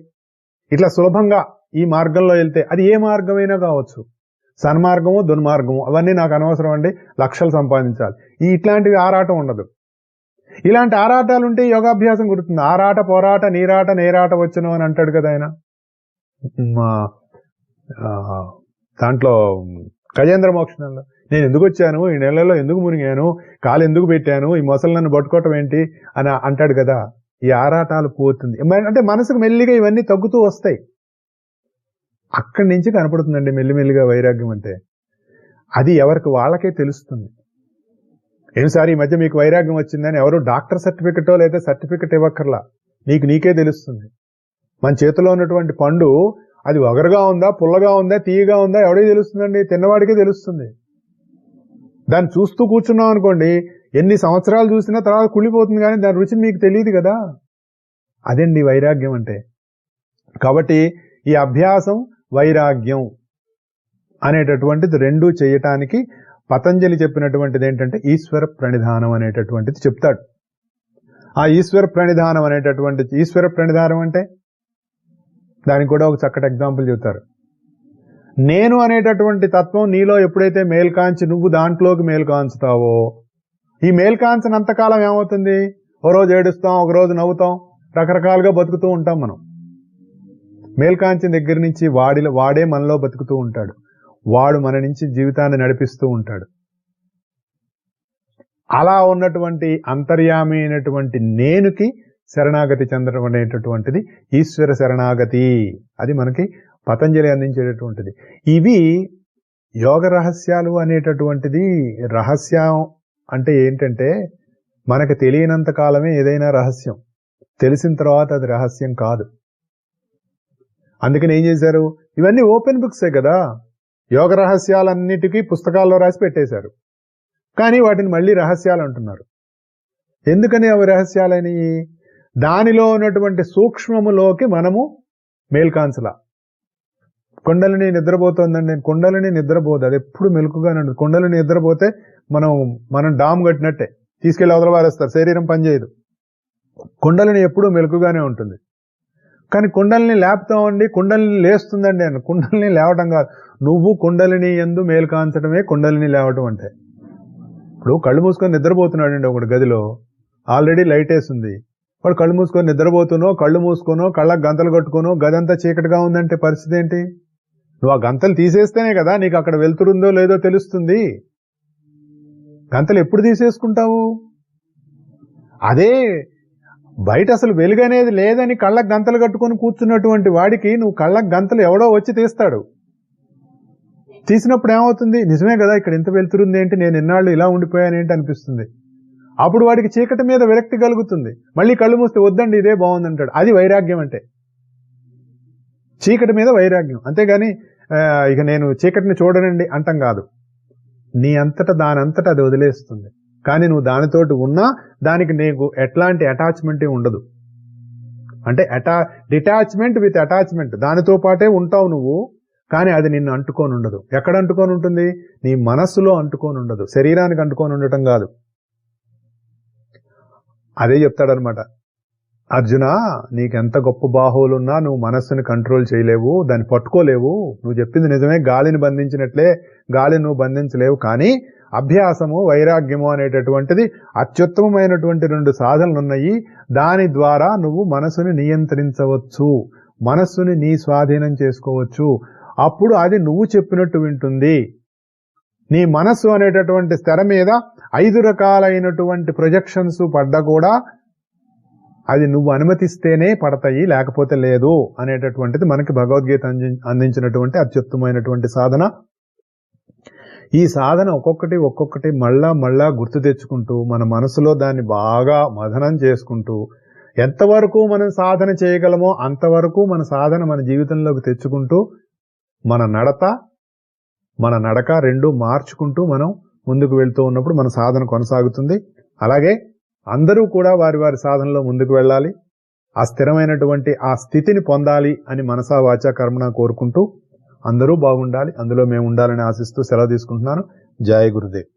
ఇట్లా సులభంగా ఈ మార్గంలో వెళ్తే, అది ఏ మార్గమైనా కావచ్చు, సన్మార్గము దుర్మార్గము అవన్నీ నాకు అనవసరం అండి, లక్షలు సంపాదించాలి, ఇట్లాంటివి ఆరాటం ఉండదు. ఇలాంటి ఆరాటాలు ఉంటే యోగాభ్యాసం గుర్తుంది. ఆరాట పోరాట నీరాట నేరాట వచ్చును అని అంటాడు కదా ఆయన. దాంట్లో గజేంద్ర మోక్షణంలో నేను ఎందుకు వచ్చాను, ఈ నెలలో ఎందుకు మునిగాను, కాలు ఎందుకు పెట్టాను, ఈ మొసలు నన్ను పట్టుకోవటం ఏంటి అని అంటాడు కదా. ఈ ఆరాటాలు పోతుంది అంటే మనసుకు మెల్లిగా ఇవన్నీ తగ్గుతూ వస్తాయి. అక్కడి నుంచి కనపడుతుందండి మెల్లిమెల్లిగా వైరాగ్యం అంటే. అది ఎవరికి వాళ్ళకే తెలుస్తుంది. ఏమిసారి ఈ మధ్య మీకు వైరాగ్యం వచ్చిందని ఎవరు డాక్టర్ సర్టిఫికెటో లేదా సర్టిఫికెట్ ఇవ్వక్కర్లా, నీకే తెలుస్తుంది. మన చేతిలో ఉన్నటువంటి పండు అది వగరుగా ఉందా, పుల్లగా ఉందా, తీయగా ఉందా ఎవడికి తెలుస్తుందండి? తిన్నవాడికే తెలుస్తుంది. దాన్ని చూస్తూ కూర్చున్నాం అనుకోండి, ఎన్ని సంవత్సరాలు చూసినా తర్వాత కుళ్ళిపోతుంది, కానీ దాని రుచి మీకు తెలియదు కదా. అదండి వైరాగ్యం అంటే. కాబట్టి ఈ అభ్యాసం వైరాగ్యం అనేటటువంటిది రెండూ చేయటానికి పతంజలి చెప్పినటువంటిది ఏంటంటే ఈశ్వర ప్రణిధానం అనేటటువంటిది చెప్తాడు. ఆ ఈశ్వర ప్రణిధానం అంటే దానికి కూడా ఒక చక్కటి ఎగ్జాంపుల్ చెప్తారు. నేను అనేటటువంటి తత్వం నీలో ఎప్పుడైతే మేల్కాంచి నువ్వు దాంట్లోకి మేల్కాంచుతావో, ఈ మేల్కాంచినంతకాలం ఏమవుతుంది? ఓ రోజు ఏడుస్తాం, ఒక రోజు నవ్వుతాం, రకరకాలుగా బతుకుతూ ఉంటాం మనం. మేల్కాంచిన దగ్గర నుంచి వాడే మనలో బతుకుతూ ఉంటాడు, వాడు మన నుంచి జీవితాన్ని నడిపిస్తూ ఉంటాడు. అలా ఉన్నటువంటి అంతర్యామి అయినటువంటి నేనుకి శరణాగతి చెందడం అనేటటువంటిది ఈశ్వర శరణాగతి. అది మనకి పతంజలి అందించేటటువంటిది. ఇవి యోగ రహస్యాలు అనేటటువంటిది. రహస్యం అంటే ఏంటంటే మనకు తెలియనంత కాలమే ఏదైనా రహస్యం, తెలిసిన తర్వాత అది రహస్యం కాదు. అందుకని ఏం చేశారు, ఇవన్నీ ఓపెన్ బుక్సే కదా, యోగ రహస్యాలన్నిటికీ పుస్తకాల్లో రాసి పెట్టేశారు. కానీ వాటిని మళ్ళీ రహస్యాలు అంటున్నారు. ఎందుకని అవి రహస్యాలని? దానిలో ఉన్నటువంటి సూక్ష్మములోకి మనము మేల్కాంచలా. కుండలిని నిద్రపోతుందండి, కుండలిని నిద్రపోదు, అది ఎప్పుడు మెలకుగానే ఉంటుంది. కుండలిని నిద్రపోతే మనం డామ్ కట్టినట్టే, తీసుకెళ్లి అవతల పారేస్తారు, శరీరం పనిచేయదు. కుండలిని ఎప్పుడూ మెలకుగానే ఉంటుంది. కానీ కుండలిని లేపుతామండి, కుండలిని లేస్తుందండి అని. కుండలిని లేవటం కాదు, నువ్వు కుండలిని యందు మేల్కాంచడమే కుండలిని లేవటం అంటే. ఇప్పుడు కళ్ళు మూసుకొని నిద్రపోతున్నాడండి ఒకటి గదిలో, ఆల్రెడీ లైట్ వేసింది, వాడు కళ్ళు మూసుకొని నిద్రపోతునో కళ్ళు మూసుకోనో కళ్ళకు గంతలు కట్టుకోనో గదంతా చీకటిగా ఉందంటే పరిస్థితి ఏంటి? నువ్వు ఆ గంతలు తీసేస్తేనే కదా నీకు అక్కడ వెళ్తురుందో లేదో తెలుస్తుంది. గంతలు ఎప్పుడు తీసేసుకుంటావు? అదే బయట అసలు వెలుగనేది లేదని కళ్ళకు గంతలు కట్టుకొని కూర్చున్నటువంటి వాడికి నువ్వు కళ్ళకు గంతలు ఎవడో వచ్చి తీస్తాడు. తీసినప్పుడు ఏమవుతుంది? నిజమే కదా, ఇక్కడ ఇంత వెళ్తురుంది ఏంటి, నేను ఎన్నాళ్ళు ఇలా ఉండిపోయానేంటి అనిపిస్తుంది. అప్పుడు వాడికి చీకటి మీద విరక్తి కలుగుతుంది. మళ్ళీ కళ్ళు మూస్తే వద్దండి ఇదే బాగుందంటాడు. అది వైరాగ్యం అంటే, చీకటి మీద వైరాగ్యం. అంతేగాని ఇక నేను చీకటిని చూడనండి అంటాం కాదు. నీ అంతటా దానంతటా అది వదిలేస్తుంది. కానీ నువ్వు దానితోటి ఉన్నా దానికి నీకు ఎట్లాంటి అటాచ్మెంట్ ఉండదు. అంటే డిటాచ్మెంట్ విత్ అటాచ్మెంట్, దానితో పాటే ఉంటావు నువ్వు, కానీ అది నిన్ను అంటుకొని ఉండదు. ఎక్కడ అంటుకొని ఉంటుంది? నీ మనస్సులో అంటుకొని ఉండదు, శరీరానికి అంటుకొని ఉండటం కాదు. అదే చెప్తాడనమాట, అర్జున నీకెంత గొప్ప బాహువులున్నా నువ్వు మనస్సుని కంట్రోల్ చేయలేవు, దాన్ని పట్టుకోలేవు. నువ్వు చెప్పింది నిజమే, గాలిని బంధించినట్లే గాలిని నువ్వు బంధించలేవు. కానీ అభ్యాసము వైరాగ్యము అనేటటువంటిది అత్యుత్తమమైనటువంటి 2 సాధనలు ఉన్నాయి. దాని ద్వారా నువ్వు మనసుని నియంత్రించవచ్చు, మనస్సుని నీ స్వాధీనం చేసుకోవచ్చు. అప్పుడు అది నువ్వు చెప్పినట్టు వింటుంది. నీ మనస్సు అనేటటువంటి స్థిర మీద 5 రకాలైనటువంటి ప్రొజెక్షన్స్ పడ్డా కూడా అది నువ్వు అనుమతిస్తేనే పడతాయి, లేకపోతే లేదు అనేటటువంటిది మనకి భగవద్గీత అందించినటువంటి అత్యుత్తమైనటువంటి సాధన. ఈ సాధన ఒక్కొక్కటి మళ్ళా గుర్తు తెచ్చుకుంటూ మన మనసులో దాన్ని బాగా మథనం చేసుకుంటూ ఎంతవరకు మనం సాధన చేయగలమో అంతవరకు మన సాధన మన జీవితంలోకి తెచ్చుకుంటూ మన నడక 2 మార్చుకుంటూ మనం ముందుకు వెళ్తూ ఉన్నప్పుడు మన సాధన కొనసాగుతుంది. అలాగే అందరూ కూడా వారి వారి సాధనలో ముందుకు వెళ్ళాలి, ఆ స్థిరమైనటువంటి ఆ స్థితిని పొందాలి అని మనసా వాచా కర్మణ కోరుకుంటూ అందరూ బాగుండాలి, అందులో మేము ఉండాలని ఆశిస్తూ సెలవు తీసుకుంటున్నాను. జయ గురుదేవ్.